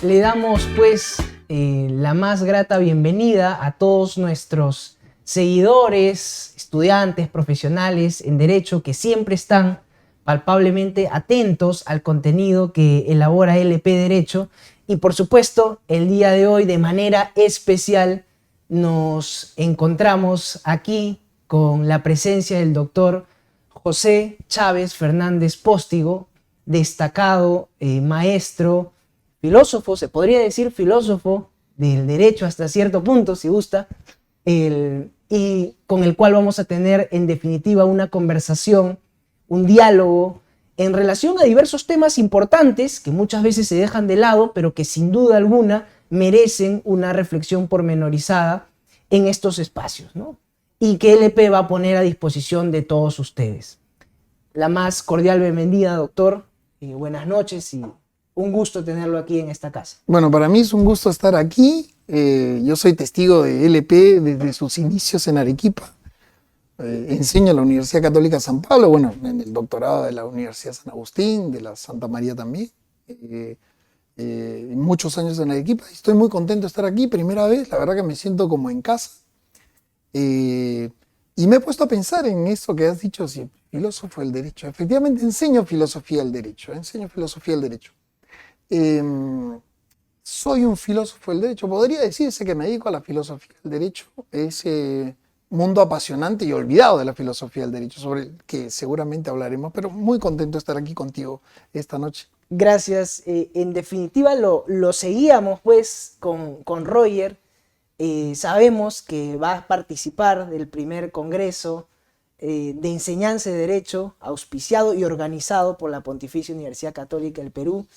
Le damos pues la más grata bienvenida a todos nuestros seguidores, estudiantes, profesionales en Derecho que siempre están palpablemente atentos al contenido que elabora LP Derecho. Y por supuesto, el día de hoy de manera especial nos encontramos aquí con la presencia del doctor José Chávez Fernández Postigo, destacado maestro, filósofo, se podría decir filósofo del derecho hasta cierto punto, si gusta, y con el cual vamos a tener en definitiva una conversación, un diálogo en relación a diversos temas importantes que muchas veces se dejan de lado, pero que sin duda alguna merecen una reflexión pormenorizada en estos espacios, ¿no? Y que LP va a poner a disposición de todos ustedes. La más cordial bienvenida, doctor. Buenas noches y un gusto tenerlo aquí en esta casa. Bueno, para mí es un gusto estar aquí. Yo soy testigo de LP desde sus inicios en Arequipa. Enseño en la Universidad Católica San Pablo, bueno, en el doctorado de la Universidad San Agustín, de la Santa María también. Muchos años en Arequipa. Estoy muy contento de estar aquí, primera vez, la verdad que me siento como en casa. Y me he puesto a pensar en eso que has dicho, sí, filósofo del derecho. Efectivamente, enseño filosofía del derecho, soy un filósofo del derecho. Podría decirse que me dedico a la filosofía del derecho, ese mundo apasionante y olvidado de la filosofía del derecho, sobre el que seguramente hablaremos, pero muy contento de estar aquí contigo esta noche. Gracias. En definitiva, lo seguíamos pues con Roger. Sabemos que va a participar del primer congreso de enseñanza de Derecho, auspiciado y organizado por la Pontificia Universidad Católica del Perú.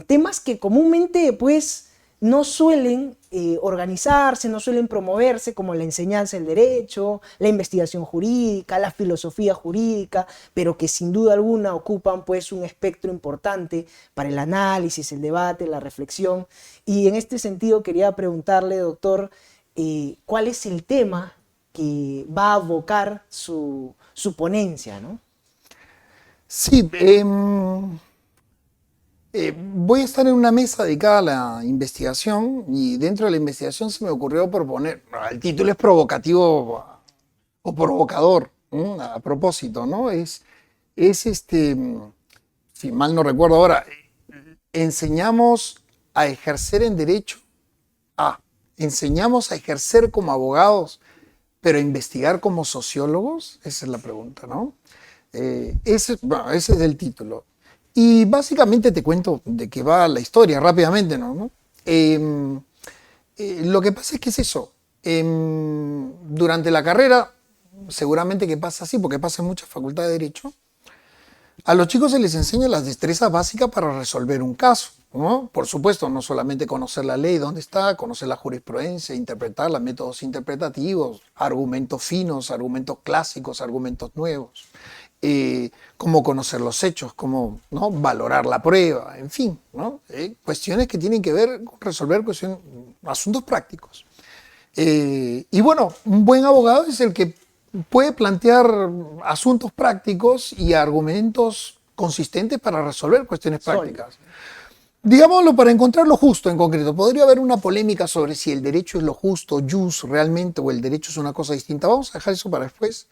Temas que comúnmente pues no suelen organizarse, no suelen promoverse, como la enseñanza del derecho, la investigación jurídica, la filosofía jurídica, pero que sin duda alguna ocupan pues un espectro importante para el análisis, el debate, la reflexión. Y en este sentido quería preguntarle, doctor, ¿cuál es el tema que va a abocar su ponencia, ¿no? Sí, voy a estar en una mesa dedicada a la investigación y dentro de la investigación se me ocurrió proponer, el título es provocativo o provocador, ¿no? A propósito, ¿no? Si mal no recuerdo ahora, enseñamos a ejercer en derecho, enseñamos a ejercer como abogados, pero a investigar como sociólogos, esa es la pregunta, ¿no? Ese es el título. Y básicamente te cuento de qué va la historia rápidamente, ¿no? Lo que pasa es que es eso. Durante la carrera, seguramente que pasa así, porque pasa en muchas facultades de Derecho, a los chicos se les enseña las destrezas básicas para resolver un caso, ¿no? Por supuesto, no solamente conocer la ley, dónde está, conocer la jurisprudencia, interpretarla, métodos interpretativos, argumentos finos, argumentos clásicos, argumentos nuevos. Cómo conocer los hechos, cómo, ¿no?, valorar la prueba, en fin, ¿no? Cuestiones que tienen que ver con resolver asuntos prácticos. Y bueno, un buen abogado es el que puede plantear asuntos prácticos y argumentos consistentes para resolver cuestiones prácticas. Digámoslo, para encontrar lo justo en concreto. Podría haber una polémica sobre si el derecho es lo justo, jus realmente, o el derecho es una cosa distinta. Vamos a dejar eso para después.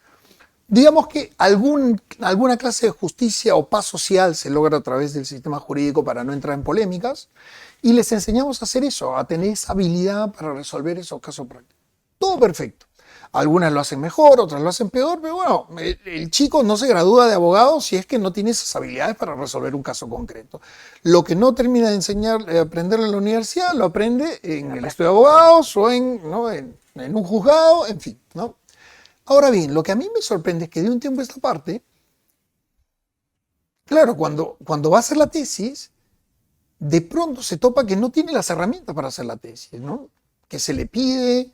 Digamos que alguna clase de justicia o paz social se logra a través del sistema jurídico para no entrar en polémicas, y les enseñamos a hacer eso, a tener esa habilidad para resolver esos casos prácticos. Todo perfecto. Algunas lo hacen mejor, otras lo hacen peor, pero bueno, el chico no se gradúa de abogado si es que no tiene esas habilidades para resolver un caso concreto. Lo que no termina de aprender en la universidad, lo aprende en el estudio de abogados o ¿no?, en un juzgado, en fin, ¿no? Ahora bien, lo que a mí me sorprende es que de un tiempo a esta parte, claro, cuando va a hacer la tesis, de pronto se topa que no tiene las herramientas para hacer la tesis, ¿no? Que se le pide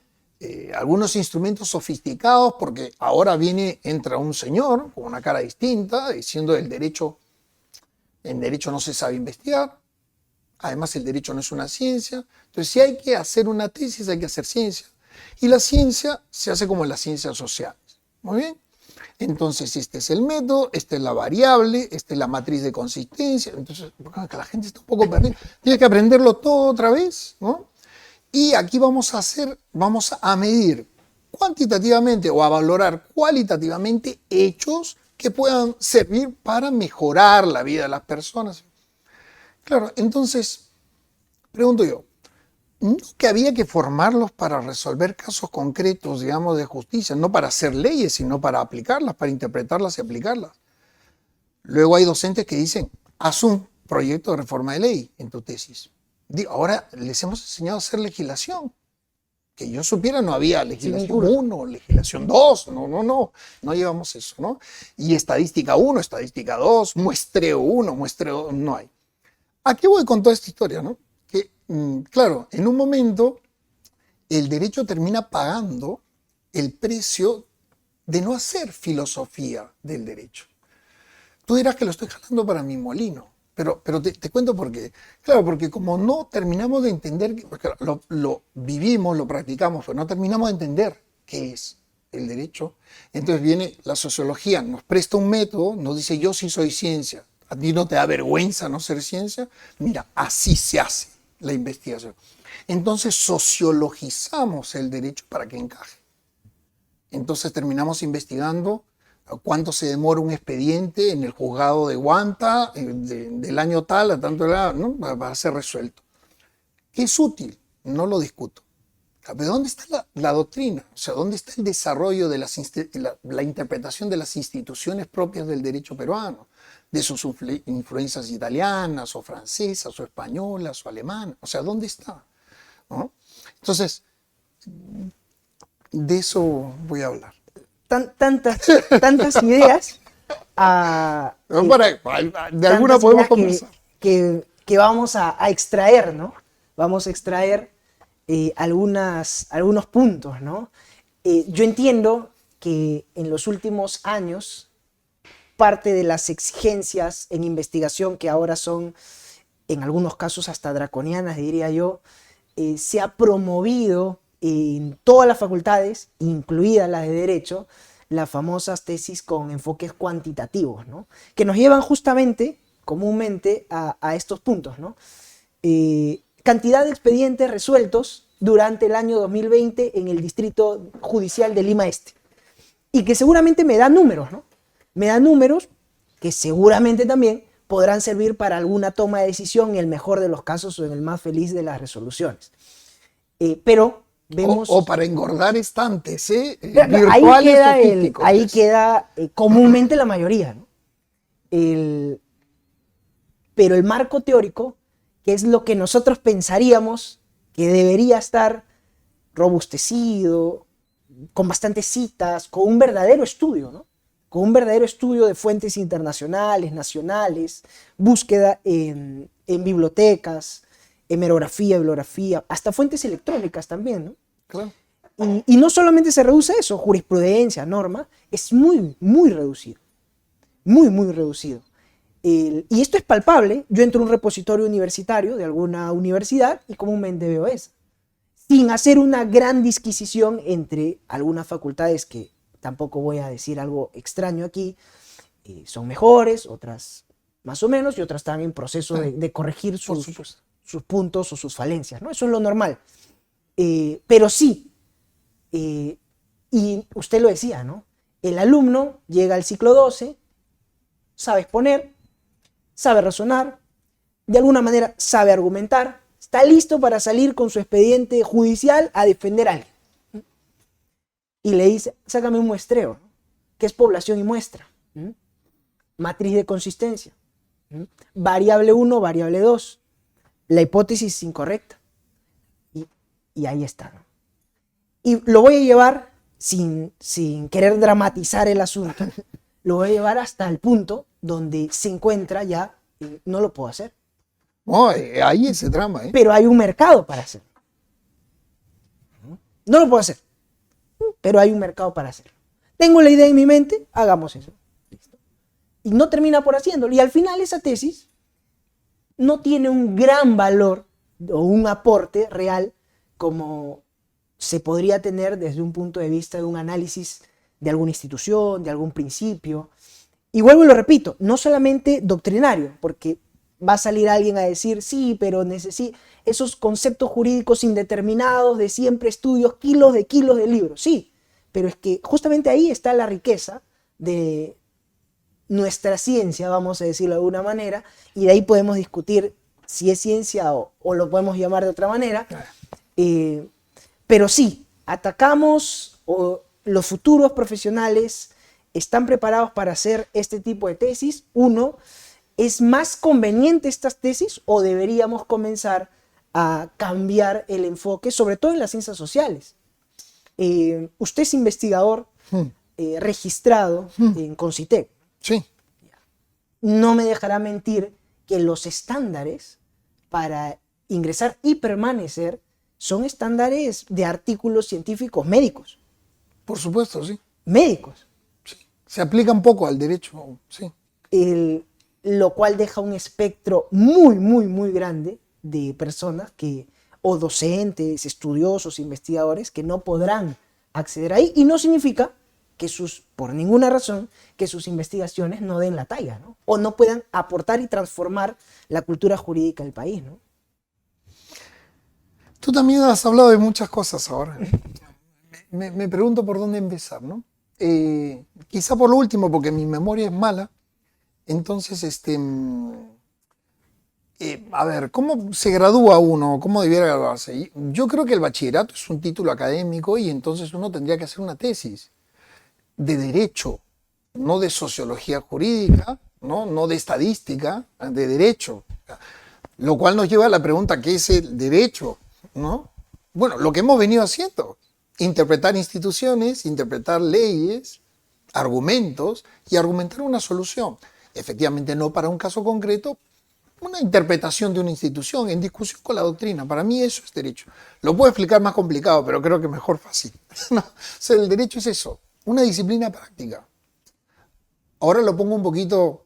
algunos instrumentos sofisticados, porque ahora entra un señor con una cara distinta, diciendo en derecho no se sabe investigar, además el derecho no es una ciencia, entonces si hay que hacer una tesis hay que hacer ciencia. Y la ciencia se hace como las ciencias sociales. Muy bien. Entonces, este es el método, esta es la variable, esta es la matriz de consistencia. Entonces, que la gente está un poco perdida. Tienes que aprenderlo todo otra vez, ¿no? Y aquí vamos a medir cuantitativamente o a valorar cualitativamente hechos que puedan servir para mejorar la vida de las personas. Claro, entonces, pregunto yo, ¿no que había que formarlos para resolver casos concretos, digamos, de justicia? No para hacer leyes, sino para aplicarlas, para interpretarlas y aplicarlas. Luego hay docentes que dicen, haz un proyecto de reforma de ley en tu tesis. Digo, ahora les hemos enseñado a hacer legislación. Que yo supiera, no había legislación 1, legislación 2, no llevamos eso, ¿no? Y estadística 1, estadística 2, muestreo 1, muestreo 2, no hay. ¿A qué voy con toda esta historia, no? Que, claro, en un momento el derecho termina pagando el precio de no hacer filosofía del derecho. Tú dirás que lo estoy jalando para mi molino, pero te cuento por qué. Claro, porque como no terminamos de entender, lo vivimos, lo practicamos, pero no terminamos de entender qué es el derecho, entonces viene la sociología, nos presta un método, nos dice yo sí soy ciencia. ¿A ti no te da vergüenza no ser ciencia? Mira, así se hace la investigación. Entonces sociologizamos el derecho para que encaje. Entonces terminamos investigando cuánto se demora un expediente en el juzgado de Guanta del año tal a tanto edad, ¿no? Para ser resuelto. ¿Qué es útil? No lo discuto. Pero ¿dónde está la doctrina? O sea, ¿dónde está el desarrollo de la interpretación de las instituciones propias del derecho peruano? De sus influencias italianas o francesas o españolas o alemanas. O sea, ¿dónde está? ¿No? Entonces, de eso voy a hablar. Tantas ideas de alguna podemos conversar. Que vamos a extraer, ¿no? Vamos a extraer algunos puntos, ¿no? Yo entiendo que en los últimos años parte de las exigencias en investigación, que ahora son en algunos casos hasta draconianas, diría yo, se ha promovido en todas las facultades, incluidas las de Derecho, las famosas tesis con enfoques cuantitativos, ¿no? Que nos llevan justamente, comúnmente, a estos puntos, ¿no? Cantidad de expedientes resueltos durante el año 2020 en el Distrito Judicial de Lima Este. Y que seguramente me da números, ¿no? Me da números que seguramente también podrán servir para alguna toma de decisión en el mejor de los casos o en el más feliz de las resoluciones. Pero vemos... O para engordar estantes, virtuales. Ahí queda comúnmente la mayoría, ¿no? Pero el marco teórico, que es lo que nosotros pensaríamos que debería estar robustecido, con bastantes citas, con un verdadero estudio, ¿no? Con un verdadero estudio de fuentes internacionales, nacionales, búsqueda en bibliotecas, hemerografía, bibliografía, hasta fuentes electrónicas también, ¿no? Claro. Y no solamente se reduce a eso, jurisprudencia, norma, es muy, muy reducido. Muy, muy reducido. Y esto es palpable. Yo entro a un repositorio universitario de alguna universidad y comúnmente veo eso. Sin hacer una gran disquisición entre algunas facultades que tampoco voy a decir algo extraño aquí, son mejores, otras más o menos, y otras están en proceso de corregir sus puntos o sus falencias, ¿no? Eso es lo normal. Pero sí, y usted lo decía, ¿no? El alumno llega al ciclo 12, sabe exponer, sabe razonar, de alguna manera sabe argumentar, está listo para salir con su expediente judicial a defender a alguien. Y le dice, sácame un muestreo, ¿no? ¿Qué es población y muestra? Matriz de consistencia. Variable 1, variable 2. La hipótesis es incorrecta. Y ahí está, ¿no? Y lo voy a llevar, sin querer dramatizar el asunto, lo voy a llevar hasta el punto donde se encuentra ya, no lo puedo hacer. No, ahí ese drama, ¿eh? Pero hay un mercado para hacerlo. No lo puedo hacer, pero hay un mercado para hacerlo. Tengo la idea en mi mente, hagamos eso. ¿Listo? Y no termina por haciéndolo. Y al final esa tesis no tiene un gran valor o un aporte real como se podría tener desde un punto de vista de un análisis de alguna institución, de algún principio. Y vuelvo y lo repito, no solamente doctrinario, porque va a salir alguien a decir, sí, pero esos conceptos jurídicos indeterminados de siempre estudios, kilos de libros, sí, pero es que justamente ahí está la riqueza de nuestra ciencia, vamos a decirlo de alguna manera, y de ahí podemos discutir si es ciencia o lo podemos llamar de otra manera, pero sí, atacamos o los futuros profesionales están preparados para hacer este tipo de tesis. Uno, ¿es más conveniente estas tesis o deberíamos comenzar a cambiar el enfoque, sobre todo en las ciencias sociales? Usted es investigador registrado en Concitec. Sí. No me dejará mentir que los estándares para ingresar y permanecer son estándares de artículos científicos médicos. Por supuesto, sí. Médicos. Sí. Se aplica un poco al derecho, sí. Lo cual deja un espectro muy, muy, muy grande de personas o docentes, estudiosos, investigadores, que no podrán acceder ahí. Y no significa que por ninguna razón, que sus investigaciones no den la talla, ¿no? O no puedan aportar y transformar la cultura jurídica del país, ¿no? Tú también has hablado de muchas cosas ahora. Me pregunto por dónde empezar, ¿no? Quizá por lo último, porque mi memoria es mala. Entonces, a ver, ¿cómo se gradúa uno? ¿Cómo debiera graduarse? Yo creo que el bachillerato es un título académico y entonces uno tendría que hacer una tesis de derecho, no de sociología jurídica, no de estadística, de derecho. Lo cual nos lleva a la pregunta, ¿qué es el derecho? ¿No? Bueno, lo que hemos venido haciendo, interpretar instituciones, interpretar leyes, argumentos y argumentar una solución. Efectivamente, no para un caso concreto, una interpretación de una institución en discusión con la doctrina. Para mí eso es derecho. Lo puedo explicar más complicado, pero creo que mejor fácil. ¿No? O sea, el derecho es eso, una disciplina práctica. Ahora lo pongo un poquito,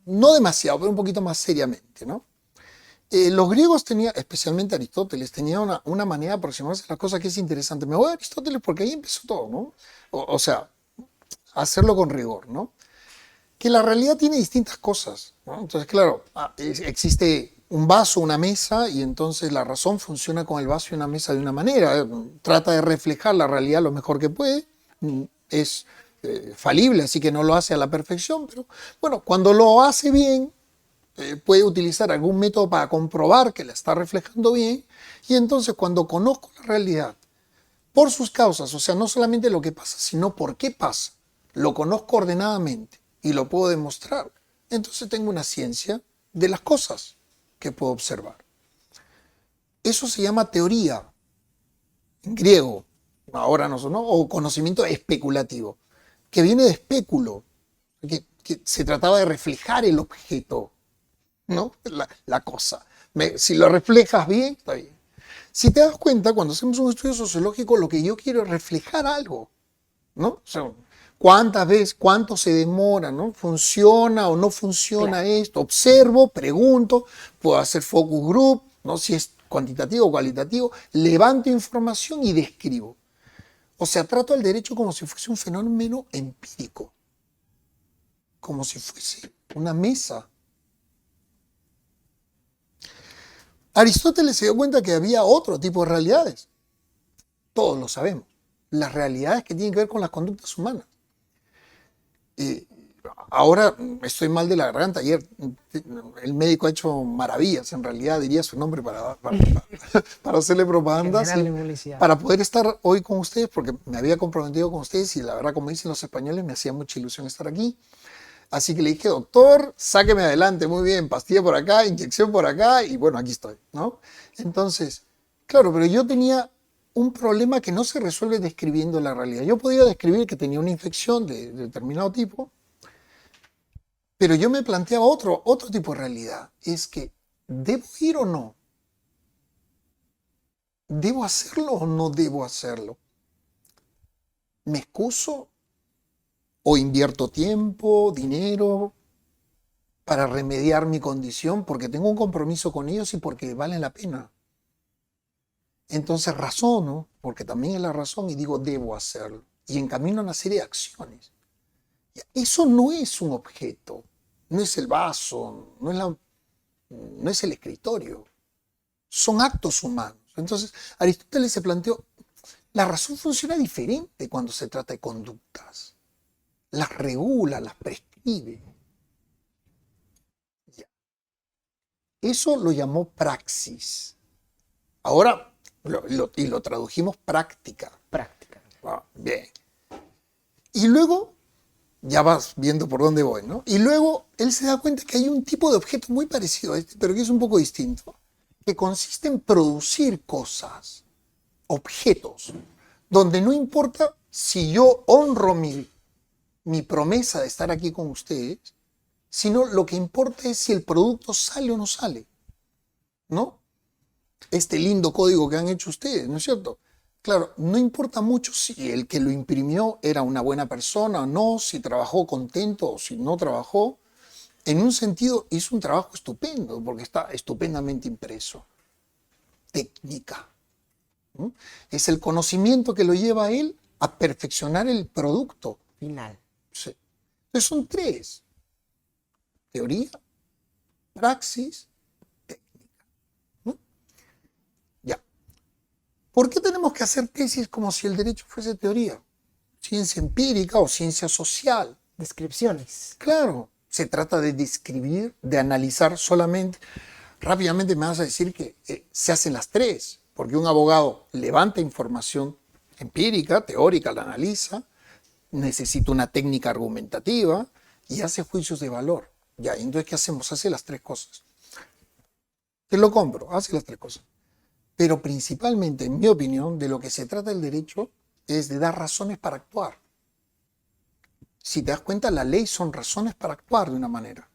no demasiado, pero un poquito más seriamente, ¿no? Los griegos tenían, especialmente Aristóteles, tenía una manera de aproximarse a las cosas que es interesante. Me voy a Aristóteles porque ahí empezó todo, ¿no? O sea, hacerlo con rigor, ¿no? Que la realidad tiene distintas cosas, ¿no? Entonces, claro, existe un vaso, una mesa, y entonces la razón funciona con el vaso y una mesa de una manera. Trata de reflejar la realidad lo mejor que puede. Es falible, así que no lo hace a la perfección, pero bueno, cuando lo hace bien, puede utilizar algún método para comprobar que la está reflejando bien, y entonces cuando conozco la realidad por sus causas, o sea, no solamente lo que pasa, sino por qué pasa, lo conozco ordenadamente y lo puedo demostrar, entonces tengo una ciencia de las cosas que puedo observar. Eso se llama teoría, en griego, ahora no, o conocimiento especulativo, que viene de especulo, que se trataba de reflejar el objeto, ¿no? La cosa. Si lo reflejas bien, está bien. Si te das cuenta, cuando hacemos un estudio sociológico, lo que yo quiero es reflejar algo, ¿no? O sea, ¿cuántas veces, cuánto se demora, ¿no? ¿Funciona o no funciona esto? Observo, pregunto, puedo hacer focus group, ¿no? Si es cuantitativo o cualitativo, levanto información y describo. O sea, trato al derecho como si fuese un fenómeno empírico, como si fuese una mesa. Aristóteles se dio cuenta que había otro tipo de realidades. Todos lo sabemos. Las realidades que tienen que ver con las conductas humanas. Ahora estoy mal de la garganta. Ayer el médico ha hecho maravillas, en realidad diría su nombre para hacerle propaganda, para poder estar hoy con ustedes, porque me había comprometido con ustedes y la verdad, como dicen los españoles, me hacía mucha ilusión estar aquí. Así que le dije, doctor, sáqueme adelante, muy bien, pastilla por acá, inyección por acá, y bueno, aquí estoy, ¿no? Entonces, claro, pero yo tenía un problema que no se resuelve describiendo la realidad. Yo podía describir que tenía una infección de determinado tipo, pero yo me planteaba otro tipo de realidad. Es que, ¿debo ir o no? ¿Debo hacerlo o no debo hacerlo? ¿Me excuso? ¿O invierto tiempo, dinero para remediar mi condición porque tengo un compromiso con ellos y porque valen la pena? Entonces razono, porque también es la razón, y digo, debo hacerlo. y encamina una serie de acciones. Eso no es un objeto, no es el vaso, no es el escritorio, son actos humanos. Entonces, Aristóteles se planteó, la razón funciona diferente cuando se trata de conductas. Las regula, las prescribe. Ya. Eso lo llamó praxis. Ahora lo tradujimos práctica. Práctica. Bien. Y luego, ya vas viendo por dónde voy, ¿no? Y luego él se da cuenta que hay un tipo de objeto muy parecido a este, pero que es un poco distinto, que consiste en producir cosas, objetos, donde no importa si yo honro mi promesa de estar aquí con ustedes, sino lo que importa es si el producto sale o no sale, ¿no? Este lindo código que han hecho ustedes, ¿no es cierto? Claro, no importa mucho si el que lo imprimió era una buena persona o no, si trabajó contento o si no trabajó. En un sentido, hizo un trabajo estupendo porque está estupendamente impreso. Técnica. ¿Mm? Es el conocimiento que lo lleva a él a perfeccionar el producto final. Sí. Entonces son tres: teoría, praxis, técnica. ¿No? Ya. ¿Por qué tenemos que hacer tesis como si el derecho fuese teoría? Ciencia empírica o ciencia social. Descripciones. Claro, se trata de describir, de analizar solamente. Rápidamente me vas a decir que se hacen las tres, porque un abogado levanta información empírica, teórica, la analiza, necesita una técnica argumentativa y hace juicios de valor. Ya, entonces, ¿qué hacemos? Hace las tres cosas. Te lo compro, hace las tres cosas. Pero principalmente, en mi opinión, de lo que se trata el derecho es de dar razones para actuar. Si te das cuenta, la ley son razones para actuar de una manera.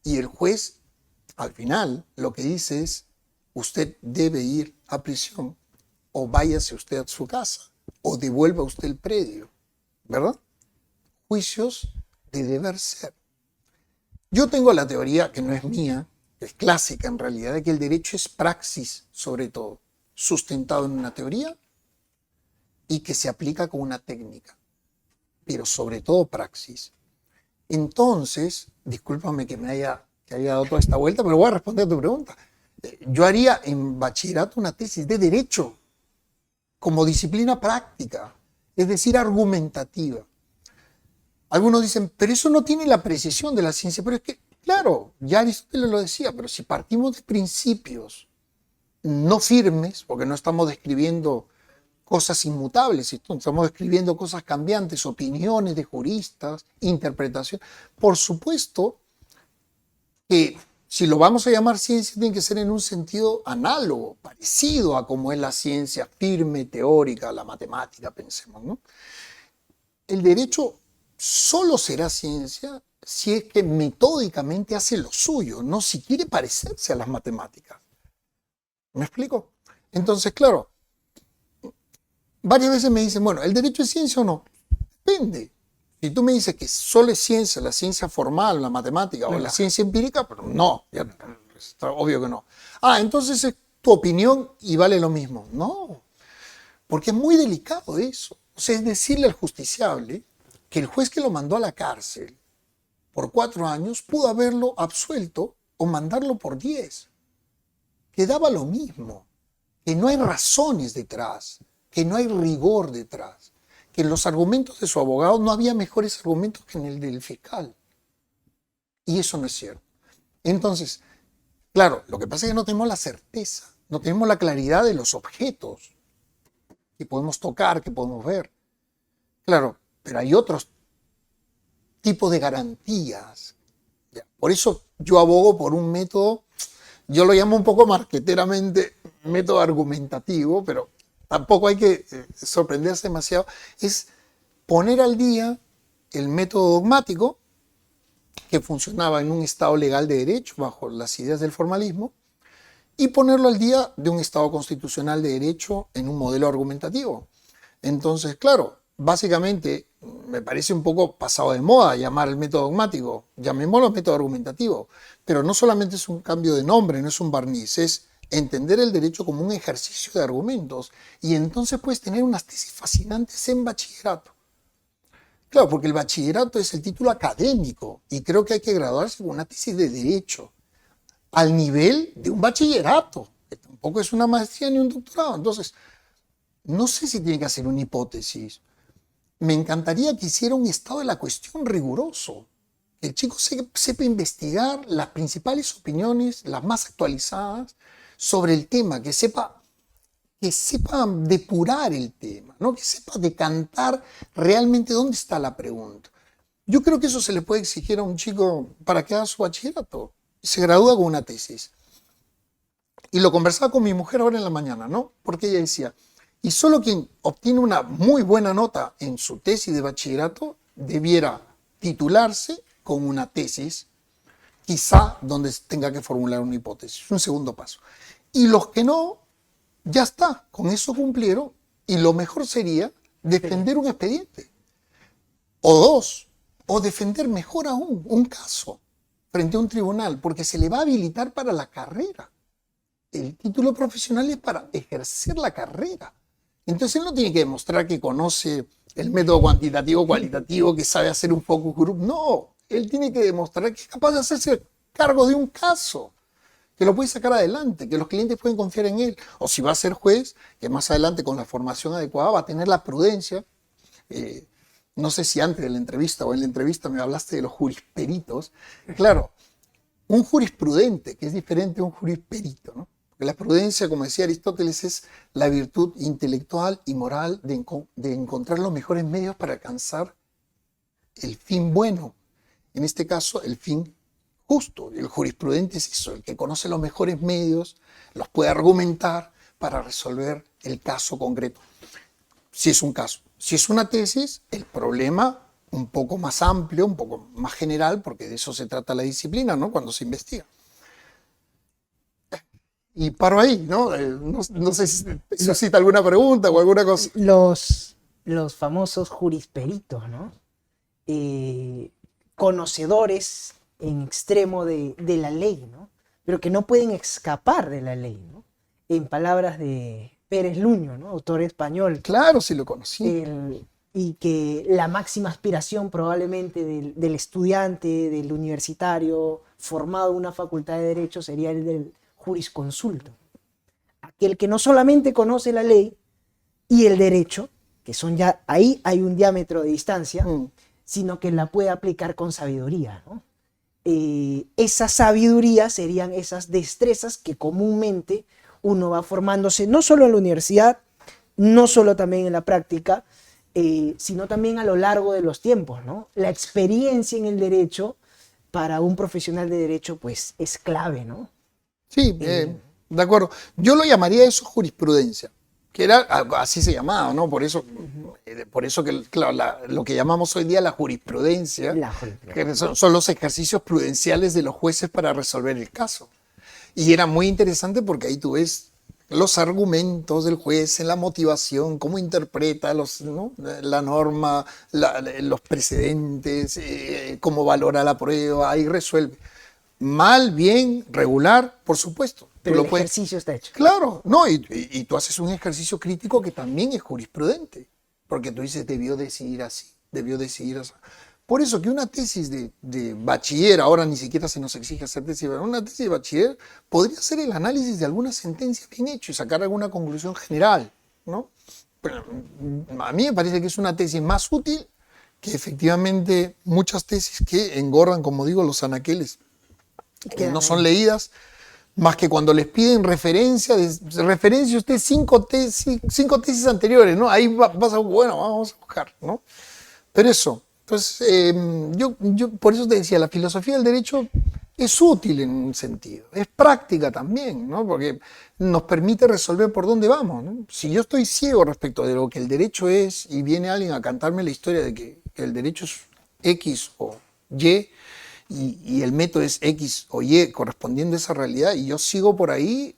Y el juez, al final, lo que dice es, usted debe ir a prisión, o váyase usted a su casa, o devuelva usted el predio, ¿verdad? Juicios de deber ser. Yo tengo la teoría, que no es mía, que es clásica en realidad, de que el derecho es praxis, sobre todo, sustentado en una teoría y que se aplica con una técnica, pero sobre todo praxis. Entonces, discúlpame que haya dado toda esta vuelta, pero voy a responder a tu pregunta. Yo haría en bachillerato una tesis de derecho como disciplina práctica, es decir, argumentativa. Algunos dicen, pero eso no tiene la precisión de la ciencia, pero es que, claro, ya Aristóteles lo decía, pero si partimos de principios no firmes, porque no estamos describiendo cosas inmutables, estamos describiendo cosas cambiantes, opiniones de juristas, interpretación. Por supuesto que si lo vamos a llamar ciencia, tiene que ser en un sentido análogo, parecido a como es la ciencia firme, teórica, la matemática, pensemos, ¿no? El derecho solo será ciencia si es que metódicamente hace lo suyo, no si quiere parecerse a las matemáticas. ¿Me explico? Entonces, claro, varias veces me dicen, bueno, ¿el derecho es ciencia o no? Depende. Si tú me dices que solo es ciencia, la ciencia formal, la matemática o la ciencia empírica, pero no, ya está obvio que no. Ah, entonces es tu opinión y vale lo mismo. No, porque es muy delicado eso. O sea, es decirle al justiciable que el juez que lo mandó a la cárcel por 4 años pudo haberlo absuelto o mandarlo por 10. Quedaba lo mismo, que no hay razones detrás, que no hay rigor detrás, que en los argumentos de su abogado no había mejores argumentos que en el del fiscal. Y eso no es cierto. Entonces, claro, lo que pasa es que no tenemos la certeza, no tenemos la claridad de los objetos que podemos tocar, que podemos ver. Claro, pero hay otros tipos de garantías. Por eso yo abogo por un método, yo lo llamo un poco marqueteramente método argumentativo, pero tampoco hay que sorprenderse demasiado. Es poner al día el método dogmático que funcionaba en un Estado legal de derecho bajo las ideas del formalismo y ponerlo al día de un Estado constitucional de derecho en un modelo argumentativo. Entonces, claro, básicamente me parece un poco pasado de moda llamar el método dogmático, llamémoslo método argumentativo, pero no solamente es un cambio de nombre, no es un barniz, es entender el derecho como un ejercicio de argumentos y entonces puedes tener unas tesis fascinantes en bachillerato. Claro, porque el bachillerato es el título académico y creo que hay que graduarse con una tesis de derecho al nivel de un bachillerato, que tampoco es una maestría ni un doctorado. Entonces, no sé si tiene que hacer una hipótesis. Me encantaría que hiciera un estado de la cuestión riguroso. Que el chico sepa investigar las principales opiniones, las más actualizadas, sobre el tema, que sepa depurar el tema, ¿no? Que sepa decantar realmente dónde está la pregunta. Yo creo que eso se le puede exigir a un chico para que haga su bachillerato. Se gradúa con una tesis. Y lo conversaba con mi mujer ahora en la mañana, ¿no? Porque ella decía, y solo quien obtiene una muy buena nota en su tesis de bachillerato debiera titularse con una tesis, quizá donde tenga que formular una hipótesis, un segundo paso. Y los que no, ya está, con eso cumplieron, y lo mejor sería defender un expediente, o dos, o defender mejor aún un caso frente a un tribunal, porque se le va a habilitar para la carrera. El título profesional es para ejercer la carrera. Entonces él no tiene que demostrar que conoce el método cuantitativo, cualitativo, que sabe hacer un focus group. No, él tiene que demostrar que es capaz de hacerse cargo de un caso, que lo puede sacar adelante, que los clientes pueden confiar en él. O si va a ser juez, que más adelante con la formación adecuada va a tener la prudencia. No sé si antes de la entrevista o en la entrevista me hablaste de los jurisperitos. Claro, un jurisprudente, que es diferente a un jurisperito, ¿no? Porque la prudencia, como decía Aristóteles, es la virtud intelectual y moral de encontrar los mejores medios para alcanzar el fin bueno. En este caso, el fin justo. El jurisprudente es eso, el que conoce los mejores medios, los puede argumentar para resolver el caso concreto. Si es un caso. Si es una tesis, el problema un poco más amplio, un poco más general, porque de eso se trata la disciplina, ¿no? Cuando se investiga. Y paro ahí, ¿no? No sé si suscita alguna pregunta o alguna cosa. Los famosos jurisperitos, ¿no? Conocedores en extremo de la ley, ¿no? Pero que no pueden escapar de la ley, ¿no? En palabras de Pérez Luño, ¿no? Autor español. Claro, sí lo conocí. Y que la máxima aspiración probablemente del estudiante, del universitario formado en una facultad de Derecho sería el del jurisconsulto. Aquel que no solamente conoce la ley y el derecho, que son ya, ahí hay un diámetro de distancia, sino que la puede aplicar con sabiduría, ¿no? Esa sabiduría serían esas destrezas que comúnmente uno va formándose, no solo en la universidad, no solo también en la práctica, sino también a lo largo de los tiempos, ¿no? La experiencia en el derecho para un profesional de derecho pues es clave, ¿no? Sí, de acuerdo. Yo lo llamaría eso jurisprudencia, que era así se llamaba, ¿no? Por eso que claro, lo que llamamos hoy día la jurisprudencia, que son los ejercicios prudenciales de los jueces para resolver el caso. Y era muy interesante porque ahí tú ves los argumentos del juez en la motivación, cómo interpreta ¿no? la norma, los precedentes, cómo valora la prueba, ahí resuelve. Mal, bien, regular, por supuesto. Pero el ejercicio está hecho. Claro, no, y tú haces un ejercicio crítico que también es jurisprudente, porque tú dices, debió decidir así, debió decidir así. Por eso que una tesis de bachiller, ahora ni siquiera se nos exige hacer tesis, pero una tesis de bachiller podría ser el análisis de alguna sentencia bien hecho y sacar alguna conclusión general, ¿no? Pero a mí me parece que es una tesis más útil que efectivamente muchas tesis que engordan, como digo, los anaqueles, que no son leídas, más que cuando les piden referencia usted cinco tesis anteriores, ¿no? Ahí vas a, bueno, vamos a buscar, ¿no? Pero eso. Entonces, yo por eso te decía, la filosofía del derecho es útil en un sentido, es práctica también, ¿no? Porque nos permite resolver por dónde vamos, ¿no? Si yo estoy ciego respecto de lo que el derecho es y viene alguien a cantarme la historia de que el derecho es X o Y y el método es X o Y correspondiendo a esa realidad y yo sigo por ahí,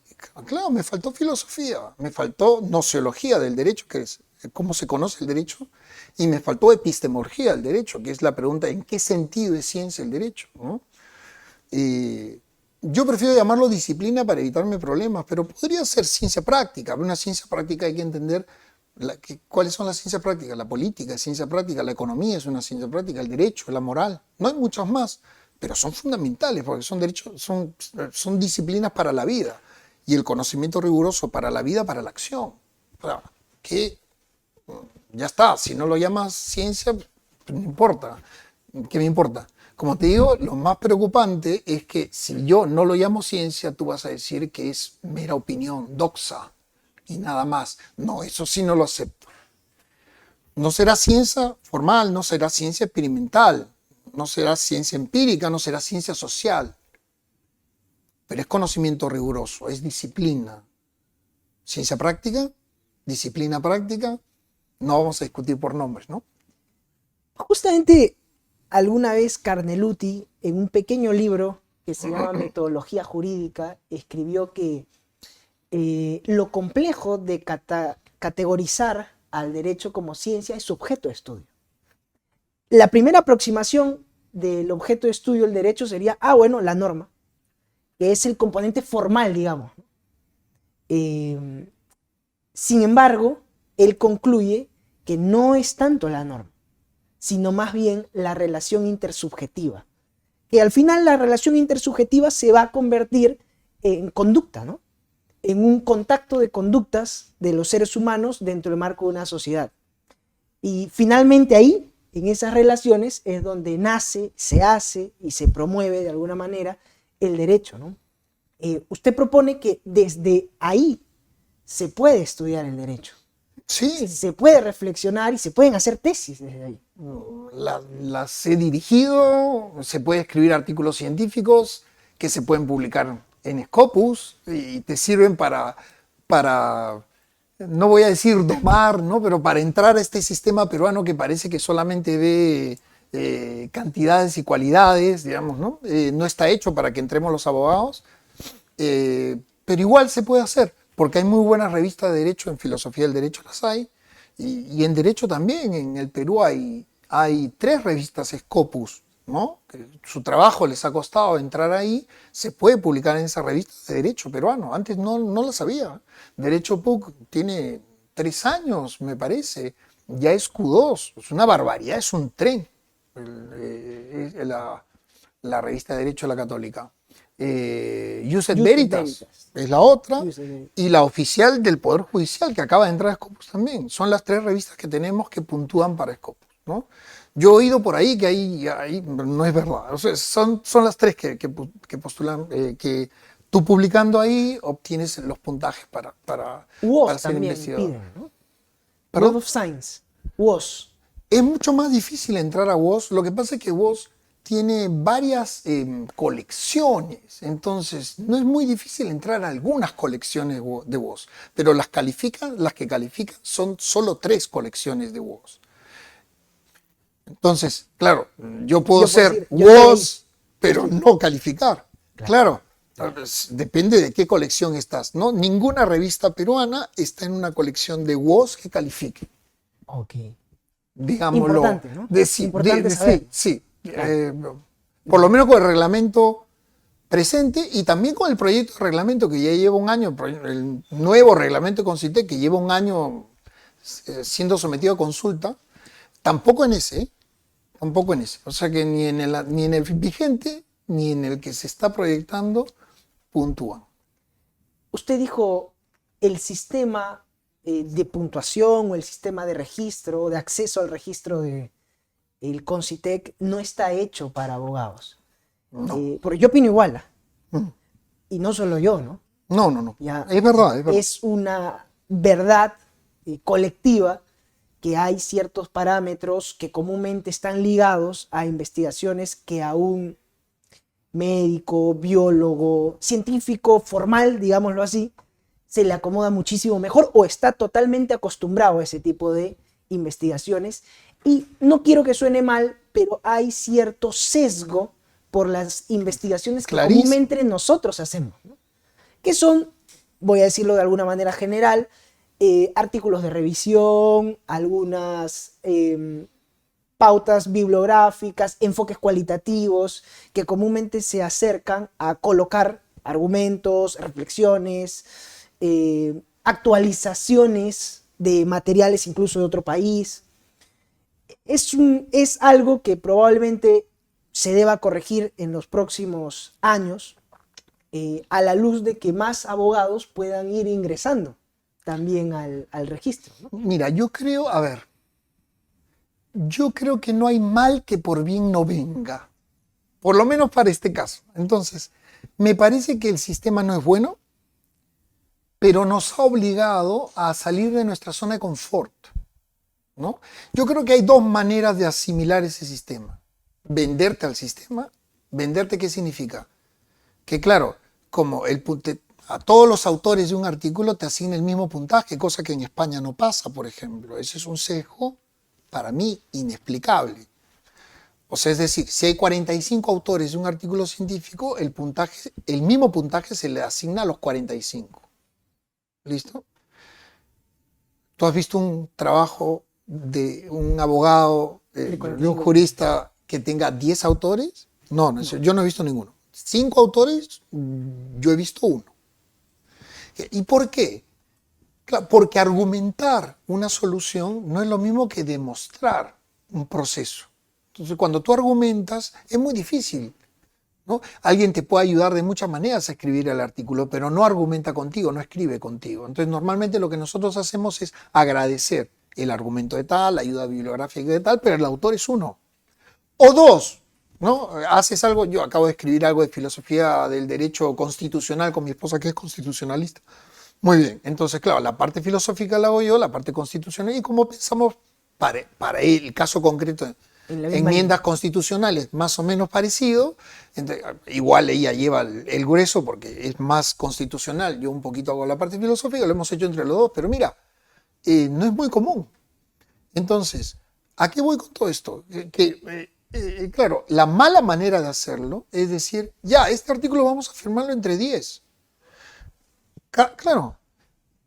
claro, me faltó filosofía, me faltó nociología del derecho, que es cómo se conoce el derecho, y me faltó epistemología del derecho, que es la pregunta en qué sentido es ciencia el derecho, ¿no? Yo prefiero llamarlo disciplina para evitarme problemas, pero podría ser ciencia práctica. Una ciencia práctica hay que entender ¿Cuáles son las ciencias prácticas? La política es ciencia práctica, la economía es una ciencia práctica, el derecho, la moral. No hay muchas más, pero son fundamentales porque son derechos, son disciplinas para la vida y el conocimiento riguroso para la vida, para la acción. O sea, que ya está, si no lo llamas ciencia, pues no importa. ¿Qué me importa? Como te digo, lo más preocupante es que si yo no lo llamo ciencia, tú vas a decir que es mera opinión, doxa, y nada más. No, eso sí no lo acepto. No será ciencia formal, no será ciencia experimental, no será ciencia empírica, no será ciencia social, pero es conocimiento riguroso, es disciplina. Ciencia práctica, disciplina práctica, no vamos a discutir por nombres, ¿no? Justamente alguna vez Carneluti, en un pequeño libro que se llama Metodología Jurídica, escribió que lo complejo de categorizar al derecho como ciencia es su objeto de estudio. La primera aproximación del objeto de estudio del derecho sería, bueno, la norma, que es el componente formal, digamos. Sin embargo, él concluye que no es tanto la norma, sino más bien la relación intersubjetiva. Que al final la relación intersubjetiva se va a convertir en conducta, ¿no? En un contacto de conductas de los seres humanos dentro del marco de una sociedad. Y finalmente ahí, en esas relaciones, es donde nace, se hace y se promueve de alguna manera el derecho, ¿no? Usted propone que desde ahí se puede estudiar el derecho. Sí. Se puede reflexionar y se pueden hacer tesis desde ahí. Las he dirigido, se puede escribir artículos científicos que se pueden publicar en Scopus y te sirven para no voy a decir domar, ¿no? Pero para entrar a este sistema peruano que parece que solamente ve cantidades y cualidades, digamos, ¿no? No está hecho para que entremos los abogados, pero igual se puede hacer, porque hay muy buenas revistas de derecho, en filosofía del derecho las hay, y en derecho también. En el Perú hay 3 revistas Scopus, ¿no? Que su trabajo les ha costado entrar ahí, se puede publicar en esa revista de derecho peruano. Antes no la sabía. Derecho PUC tiene 3 años, me parece. Ya es Q2, es una barbaridad, es un tren. La revista de Derecho de la Católica. Ius Veritas es la otra, y la oficial del Poder Judicial que acaba de entrar a Scopus también. Son las 3 revistas que tenemos que puntúan para Scopus, ¿no? Yo he oído por ahí que ahí no es verdad. O sea, son las 3 que postulan, que tú publicando ahí obtienes los puntajes para ser investigador. Piden, ¿no? Web of Science, WOS. Es mucho más difícil entrar a WOS. Lo que pasa es que WOS tiene varias colecciones, entonces no es muy difícil entrar a algunas colecciones de WOS, pero las que califican son solo 3 colecciones de WOS. Entonces, claro, yo puedo ser WOS, pero no calificar. Claro, depende de qué colección estás, ¿no? Ninguna revista peruana está en una colección de WOS que califique. Ok. Digámoslo. Importante, ¿no? Importante saber. Sí. Por lo menos con el reglamento presente y también con el proyecto de reglamento que ya lleva un año, el nuevo reglamento de Concitec que lleva un año siendo sometido a consulta, tampoco en ese. O sea que ni en el vigente ni en el que se está proyectando puntúan. Usted dijo el sistema de puntuación o el sistema de registro, de acceso al registro del Concitec no está hecho para abogados. No. Porque yo opino igual. Y no solo yo, ¿no? No. Ya, es verdad. Es una verdad colectiva que hay ciertos parámetros que comúnmente están ligados a investigaciones que a un médico, biólogo, científico formal, digámoslo así, se le acomoda muchísimo mejor o está totalmente acostumbrado a ese tipo de investigaciones. Y no quiero que suene mal, pero hay cierto sesgo por las investigaciones que comúnmente nosotros hacemos, ¿no? Que son, voy a decirlo de alguna manera general, artículos de revisión, algunas pautas bibliográficas, enfoques cualitativos que comúnmente se acercan a colocar argumentos, reflexiones, actualizaciones de materiales incluso de otro país. Es algo que probablemente se deba corregir en los próximos años, a la luz de que más abogados puedan ir ingresando también al registro, ¿no? Mira, yo creo que no hay mal que por bien no venga, por lo menos para este caso. Entonces, me parece que el sistema no es bueno, pero nos ha obligado a salir de nuestra zona de confort, ¿no? Yo creo que hay dos maneras de asimilar ese sistema. Venderte al sistema. ¿Venderte qué significa? Que claro, como a todos los autores de un artículo te asigna el mismo puntaje, cosa que en España no pasa, por ejemplo. Ese es un sesgo, para mí, inexplicable. O sea, es decir, si hay 45 autores de un artículo científico, el mismo puntaje se le asigna a los 45. ¿Listo? ¿Tú has visto un trabajo de un abogado, de un jurista que tenga 10 autores? No, yo no he visto ninguno. 5 autores, yo he visto uno. ¿Y por qué? Claro, porque argumentar una solución no es lo mismo que demostrar un proceso. Entonces, cuando tú argumentas, es muy difícil, ¿no? Alguien te puede ayudar de muchas maneras a escribir el artículo, pero no argumenta contigo, no escribe contigo. Entonces, normalmente lo que nosotros hacemos es agradecer el argumento de tal, la ayuda bibliográfica de tal, pero el autor es uno. O dos, ¿no? Haces algo, yo acabo de escribir algo de filosofía del derecho constitucional con mi esposa, que es constitucionalista. Muy bien, entonces, claro, la parte filosófica la hago yo, la parte constitucional, y como pensamos para el caso concreto, enmiendas constitucionales más o menos parecido, igual ella lleva el grueso porque es más constitucional, yo un poquito hago la parte filosófica, lo hemos hecho entre los dos, pero mira, no es muy común. Entonces, ¿a qué voy con todo esto? Claro, la mala manera de hacerlo es decir, ya, este artículo vamos a firmarlo entre 10. Claro,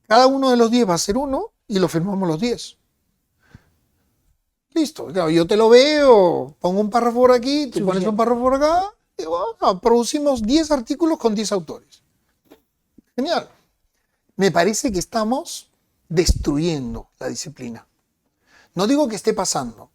cada uno de los 10 va a ser uno y lo firmamos los 10. Listo, claro, yo te lo veo, pongo un párrafo por aquí, tú pones un párrafo por acá, y bueno, producimos 10 artículos con 10 autores. Genial. Me parece que estamos destruyendo la disciplina. No digo que esté pasando.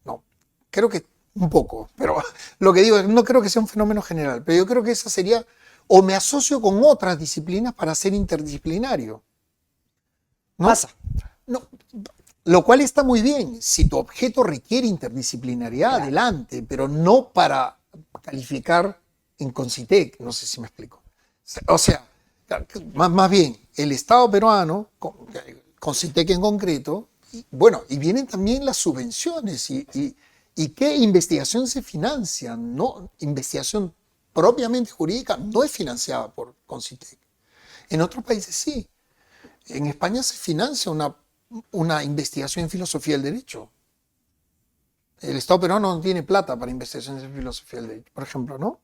No, creo que un poco, pero lo que digo es no creo que sea un fenómeno general, pero yo creo que esa sería, o me asocio con otras disciplinas para ser interdisciplinario. ¿No? Pasa. No, lo cual está muy bien. Si tu objeto requiere interdisciplinariedad, claro, adelante, pero no para calificar en Concitec, no sé si me explico. O sea, más bien, el Estado peruano, Concitec en concreto, y vienen también las subvenciones y qué investigación se financia, ¿no? Investigación propiamente jurídica no es financiada por Concitec. En otros países sí. En España se financia una investigación en filosofía del derecho. El Estado peruano no tiene plata para investigaciones en filosofía del derecho, por ejemplo, ¿no?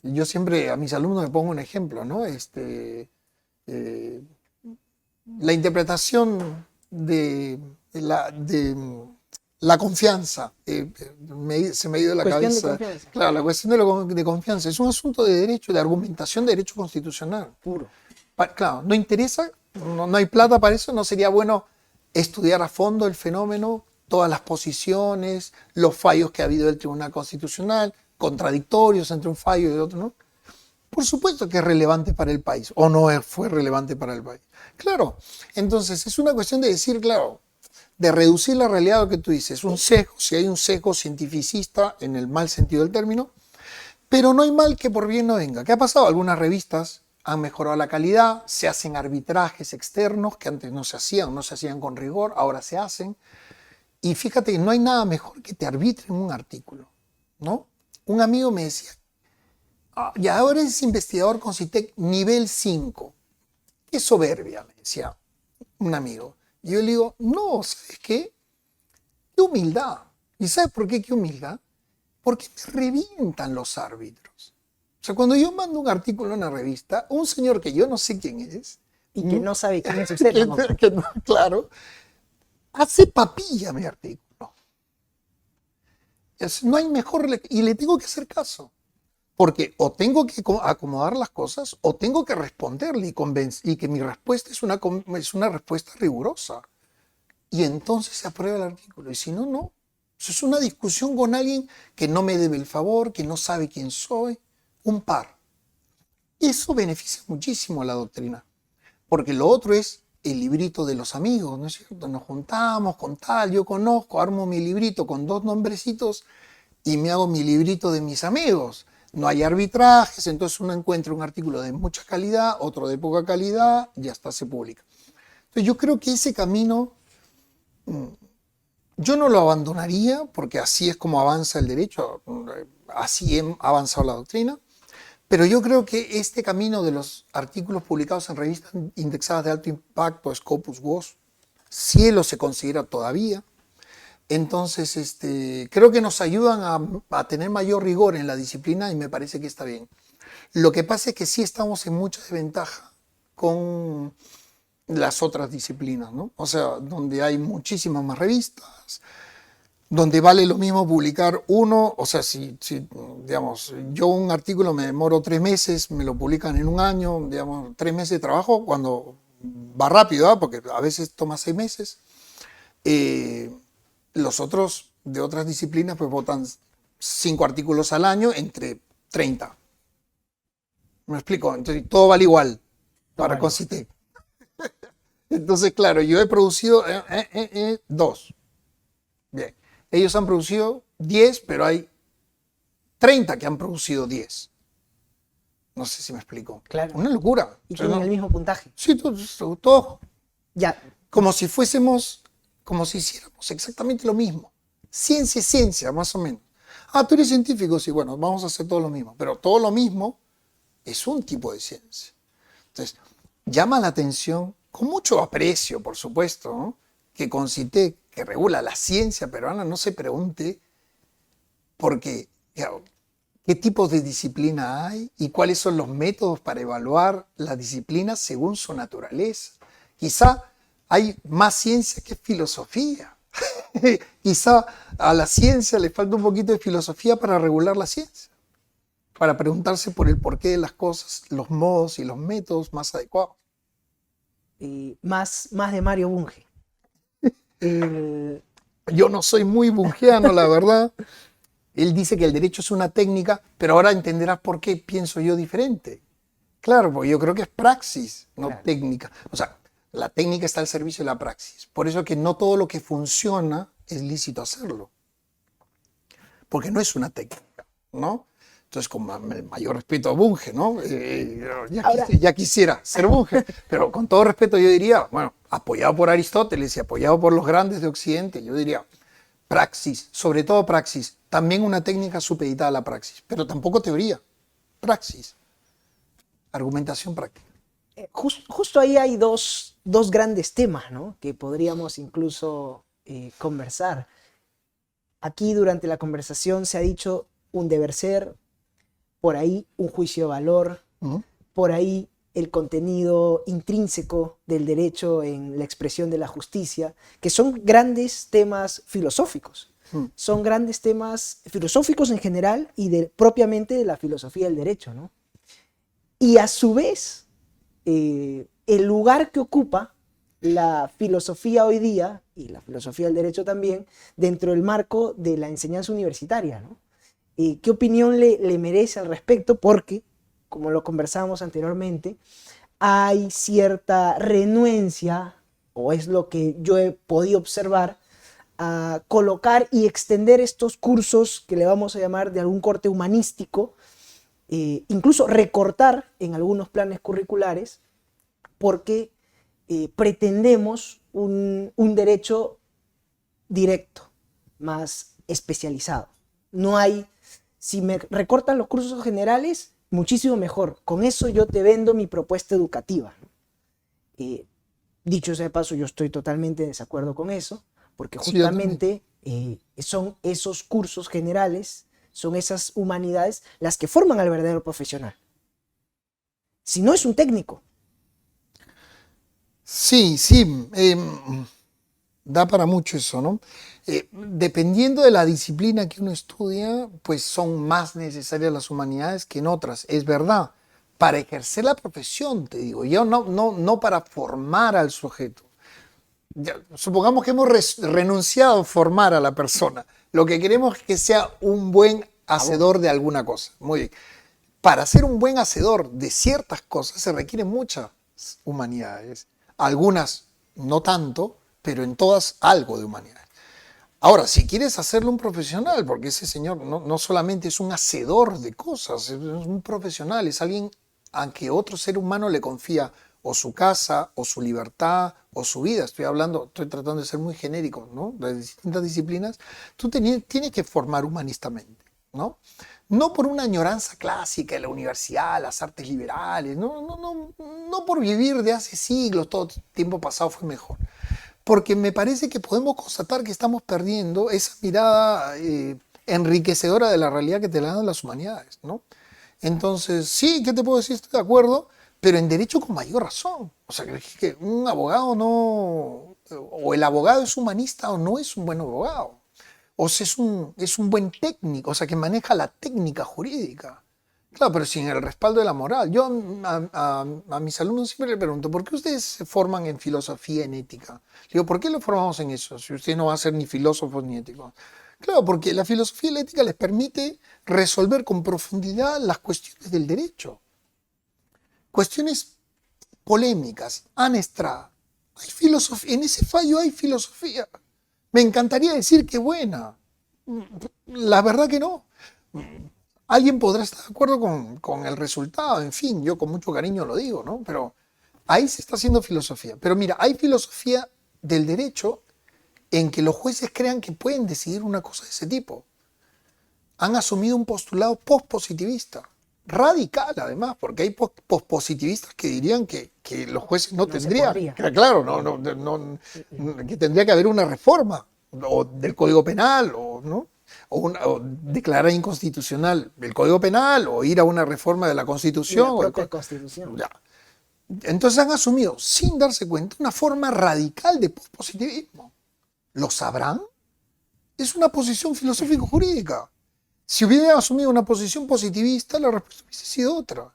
Yo siempre a mis alumnos me pongo un ejemplo, ¿no? La interpretación de la confianza, se me ha ido la cabeza. Claro, la cuestión de confianza es un asunto de derecho, de argumentación de derecho constitucional. Puro. Claro, no interesa, no hay plata para eso, no sería bueno estudiar a fondo el fenómeno, todas las posiciones, los fallos que ha habido del Tribunal Constitucional, contradictorios entre un fallo y el otro, ¿no? Por supuesto que es relevante para el país, o no fue relevante para el país. Claro, entonces es una cuestión de decir, claro, de reducir la realidad a lo que tú dices, un sesgo, si hay un sesgo cientificista en el mal sentido del término, pero no hay mal que por bien no venga. ¿Qué ha pasado? Algunas revistas han mejorado la calidad, se hacen arbitrajes externos que antes no se hacían con rigor, ahora se hacen. Y fíjate, no hay nada mejor que te arbitren un artículo, ¿no? Un amigo me decía, y ahora es investigador con CITEC nivel 5. Qué soberbia, me decía un amigo. Y yo le digo, no, ¿sabes qué? Qué humildad. ¿Y sabes por qué qué humildad? Porque me revientan los árbitros. O sea, cuando yo mando un artículo en una revista, un señor que yo no sé quién es. Y que no sabe quién es usted. Claro. Hace papilla mi artículo. No hay mejor. Y le tengo que hacer caso. Porque o tengo que acomodar las cosas o tengo que responderle y que mi respuesta es una respuesta rigurosa. Y entonces se aprueba el artículo. Y si no, no. Eso es una discusión con alguien que no me debe el favor, que no sabe quién soy. Un par. Eso beneficia muchísimo a la doctrina. Porque lo otro es el librito de los amigos, ¿no es cierto? Nos juntamos con tal, yo conozco, armo mi librito con 2 nombrecitos y me hago mi librito de mis amigos. No hay arbitrajes, entonces uno encuentra un artículo de mucha calidad, otro de poca calidad y hasta se publica. Entonces yo creo que ese camino yo no lo abandonaría porque así es como avanza el derecho, así ha avanzado la doctrina. Pero yo creo que este camino de los artículos publicados en revistas indexadas de alto impacto, Scopus, WOS, Cielo se considera todavía. Entonces, creo que nos ayudan a tener mayor rigor en la disciplina y me parece que está bien. Lo que pasa es que sí estamos en mucha desventaja con las otras disciplinas, ¿no? O sea, donde hay muchísimas más revistas, donde vale lo mismo publicar uno, o sea, si digamos, yo un artículo me demoro 3 meses, me lo publican en un año, digamos, 3 meses de trabajo, cuando va rápido, ¿eh? Porque a veces toma 6 meses. Los otros de otras disciplinas pues votan 5 artículos al año entre 30. ¿Me explico? Entonces todo vale igual para Concitec. Entonces, claro, yo he producido 2. Bien. Ellos han producido 10, pero hay 30 que han producido 10. No sé si me explico. Claro. Una locura. Y tienen el mismo puntaje. Sí, todo. Ya. Como si hiciéramos exactamente lo mismo. Ciencia es ciencia, más o menos. Ah, tú eres científico, sí, bueno, vamos a hacer todo lo mismo. Pero todo lo mismo es un tipo de ciencia. Entonces, llama la atención, con mucho aprecio, por supuesto, ¿no? Que Concitec, que regula la ciencia peruana, no se pregunte porque, qué tipos de disciplina hay y cuáles son los métodos para evaluar la disciplina según su naturaleza. Quizá hay más ciencia que filosofía. Quizá a la ciencia le falta un poquito de filosofía para regular la ciencia, para preguntarse por el porqué de las cosas, los modos y los métodos más adecuados. Más de Mario Bunge. Yo no soy muy bungeano, la verdad. Él dice que el derecho es una técnica, pero ahora entenderás por qué pienso yo diferente. Claro, porque yo creo que es praxis, no técnica. O sea, la técnica está al servicio de la praxis. Por eso que no todo lo que funciona es lícito hacerlo. Porque no es una técnica, ¿no? Entonces, con el mayor respeto a Bunge, ¿no? Ya quisiera ser Bunge, pero con todo respeto yo diría, bueno, apoyado por Aristóteles y apoyado por los grandes de Occidente, yo diría, praxis, sobre todo praxis, también una técnica supeditada a la praxis, pero tampoco teoría, praxis, argumentación práctica. Justo ahí hay dos grandes temas, ¿no? Que podríamos incluso conversar. Aquí durante la conversación se ha dicho un deber ser, por ahí un juicio de valor, por ahí el contenido intrínseco del derecho en la expresión de la justicia, que son grandes temas filosóficos. Son grandes temas filosóficos en general y propiamente de la filosofía del derecho, ¿no? Y a su vez, el lugar que ocupa la filosofía hoy día, y la filosofía del derecho también, dentro del marco de la enseñanza universitaria, ¿no? ¿Qué opinión le merece al respecto? Porque, como lo conversábamos anteriormente, hay cierta renuencia, o es lo que yo he podido observar, a colocar y extender estos cursos que le vamos a llamar de algún corte humanístico, incluso recortar en algunos planes curriculares, porque pretendemos un derecho directo, más especializado. No hay, si me recortan los cursos generales, muchísimo mejor. Con eso yo te vendo mi propuesta educativa. Dicho sea de paso, yo estoy totalmente en desacuerdo con eso, porque justamente son esos cursos generales, son esas humanidades las que forman al verdadero profesional. Si no, es un técnico. Sí. Da para mucho eso, ¿no? Dependiendo de la disciplina que uno estudia, pues son más necesarias las humanidades que en otras. Es verdad, para ejercer la profesión, te digo, yo no para formar al sujeto. Ya, supongamos que hemos renunciado a formar a la persona. Lo que queremos es que sea un buen hacedor de alguna cosa. Muy bien. Para ser un buen hacedor de ciertas cosas se requieren muchas humanidades. Algunas no tanto, pero en todas algo de humanidades. Ahora, si quieres hacerlo un profesional, porque ese señor no solamente es un hacedor de cosas, es un profesional, es alguien a que otro ser humano le confía o su casa, o su libertad, o su vida. Estoy tratando de ser muy genérico, ¿no? De distintas disciplinas. Tú tienes que formar humanistamente, ¿no? No por una añoranza clásica de la universidad, las artes liberales, no por vivir de hace siglos, todo tiempo pasado fue mejor. Porque me parece que podemos constatar que estamos perdiendo esa mirada enriquecedora de la realidad que te la dan las humanidades, ¿no? Entonces, sí, ¿qué te puedo decir? Estoy de acuerdo, pero en derecho con mayor razón. O sea, que un abogado no... O el abogado es humanista o no es un buen abogado. O sea, es un buen técnico, o sea, que maneja la técnica jurídica. Claro, pero sin el respaldo de la moral. Yo a mis alumnos siempre les pregunto, ¿por qué ustedes se forman en filosofía, en ética? Le digo, ¿por qué lo formamos en eso? Si usted no va a ser ni filósofos ni éticos. Claro, porque la filosofía y la ética les permite resolver con profundidad las cuestiones del derecho. Cuestiones polémicas, Estrada. Hay filosofía, en ese fallo hay filosofía. Me encantaría decir que buena. La verdad que no. Alguien podrá estar de acuerdo con el resultado, en fin, yo con mucho cariño lo digo, ¿no? Pero ahí se está haciendo filosofía. Pero mira, hay filosofía del derecho en que los jueces crean que pueden decidir una cosa de ese tipo. Han asumido un postulado postpositivista, radical además, porque hay postpositivistas que dirían que los jueces no tendrían, claro, que tendría que haber una reforma o del Código Penal, ¿no? O declarar inconstitucional el Código Penal, o ir a una reforma de la Constitución. La propia Constitución. Ya. Entonces han asumido, sin darse cuenta, una forma radical de pospositivismo. ¿Lo sabrán? Es una posición filosófico-jurídica. Si hubieran asumido una posición positivista, la respuesta hubiese sido otra.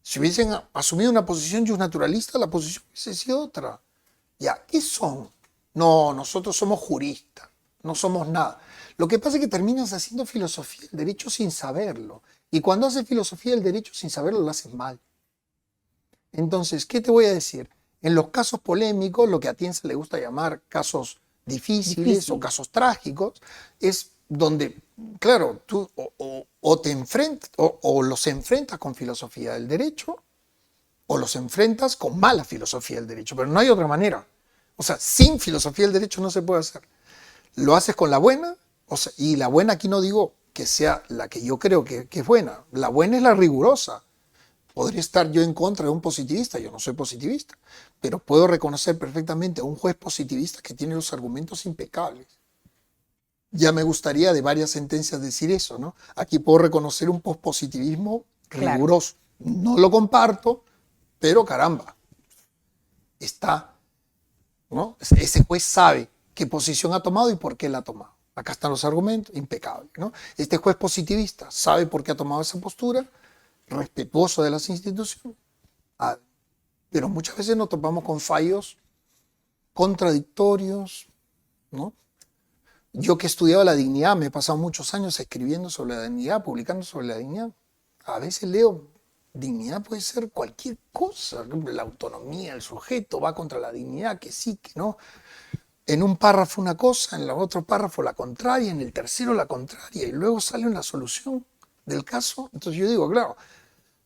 Si hubiesen asumido una posición justnaturalista, la posición hubiese sido otra. Ya, ¿qué son? No, nosotros somos juristas, no somos nada. Lo que pasa es que terminas haciendo filosofía del derecho sin saberlo. Y cuando haces filosofía del derecho sin saberlo, lo haces mal. Entonces, ¿qué te voy a decir? En los casos polémicos, lo que a ti se le gusta llamar casos difíciles o casos trágicos, es donde, claro, tú o te enfrentas, o los enfrentas con filosofía del derecho, o los enfrentas con mala filosofía del derecho, pero no hay otra manera. O sea, sin filosofía del derecho no se puede hacer. Lo haces con la buena, o sea, y la buena aquí no digo que sea la que yo creo que es buena, la buena es la rigurosa. Podría estar yo en contra de un positivista, yo no soy positivista, pero puedo reconocer perfectamente a un juez positivista que tiene los argumentos impecables. Ya me gustaría de varias sentencias decir eso, ¿no? Aquí puedo reconocer un pospositivismo riguroso. Claro. No lo comparto, pero caramba, está, ¿no? Ese juez sabe qué posición ha tomado y por qué la ha tomado. Acá están los argumentos, impecables, ¿no? Este juez positivista sabe por qué ha tomado esa postura, respetuoso de las instituciones, pero muchas veces nos topamos con fallos contradictorios, ¿no? Yo que he estudiado la dignidad, me he pasado muchos años escribiendo sobre la dignidad, publicando sobre la dignidad. A veces leo, dignidad puede ser cualquier cosa, la autonomía, el sujeto va contra la dignidad, que sí, que no. En un párrafo una cosa, en el otro párrafo la contraria, en el tercero la contraria, y luego sale una solución del caso. Entonces yo digo, claro,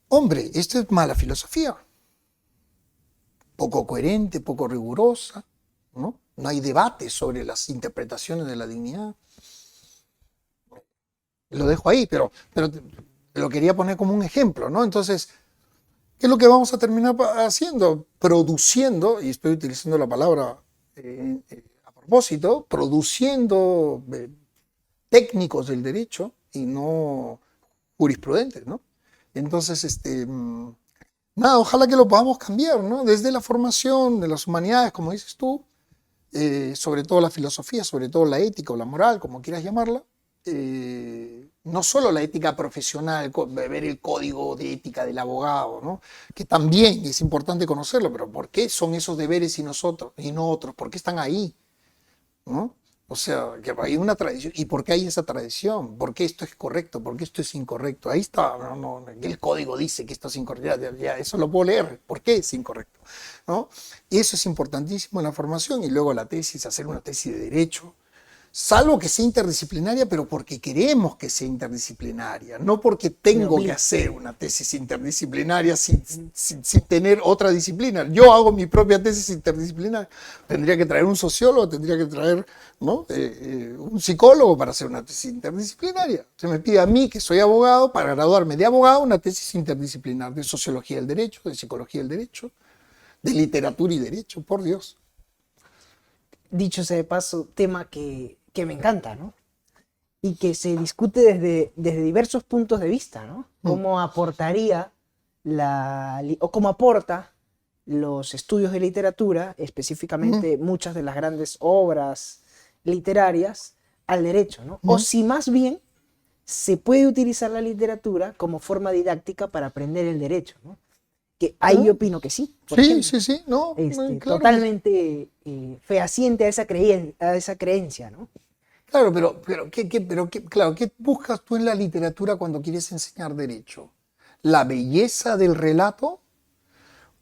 hombre, esto es mala filosofía, poco coherente, poco rigurosa, ¿no? No hay debate sobre las interpretaciones de la dignidad. Lo dejo ahí, pero lo quería poner como un ejemplo, ¿no? Entonces, ¿qué es lo que vamos a terminar haciendo? Produciendo, y estoy utilizando la palabra a propósito, produciendo técnicos del derecho y no jurisprudentes, ¿no? Entonces, nada, ojalá que lo podamos cambiar, ¿no? Desde la formación de las humanidades, como dices tú, sobre todo la filosofía, sobre todo la ética o la moral, como quieras llamarla. No solo la ética profesional, ver el código de ética del abogado, ¿no? Que también es importante conocerlo, pero ¿por qué son esos deberes y nosotros y no otros? ¿Por qué están ahí? ¿No? O sea, que hay una tradición. ¿Y por qué hay esa tradición? ¿Por qué esto es correcto? ¿Por qué esto es incorrecto? Ahí está, el código dice que esto es incorrecto, ya, eso lo puedo leer. ¿Por qué es incorrecto? ¿No? Y eso es importantísimo en la formación. Y luego la tesis, hacer una tesis de derecho, salvo que sea interdisciplinaria, pero porque queremos que sea interdisciplinaria, no porque tengo que hacer una tesis interdisciplinaria sin tener otra disciplina. Yo hago mi propia tesis interdisciplinaria. Tendría que traer un sociólogo, tendría que traer, ¿no? Un psicólogo para hacer una tesis interdisciplinaria. Se me pide a mí, que soy abogado, para graduarme de abogado, una tesis interdisciplinar de sociología del derecho, de psicología del derecho, de literatura y derecho, por Dios. Dicho sea de paso, tema que me encanta, ¿no? Y que se discute desde diversos puntos de vista, ¿no? Cómo aportaría o cómo aporta los estudios de literatura, específicamente muchas de las grandes obras literarias, al derecho, ¿no? O si más bien se puede utilizar la literatura como forma didáctica para aprender el derecho, ¿no? Que ahí yo opino que sí. Sí, no, claro, totalmente que... fehaciente a esa creencia, ¿no? Claro, claro, ¿qué buscas tú en la literatura cuando quieres enseñar derecho? ¿La belleza del relato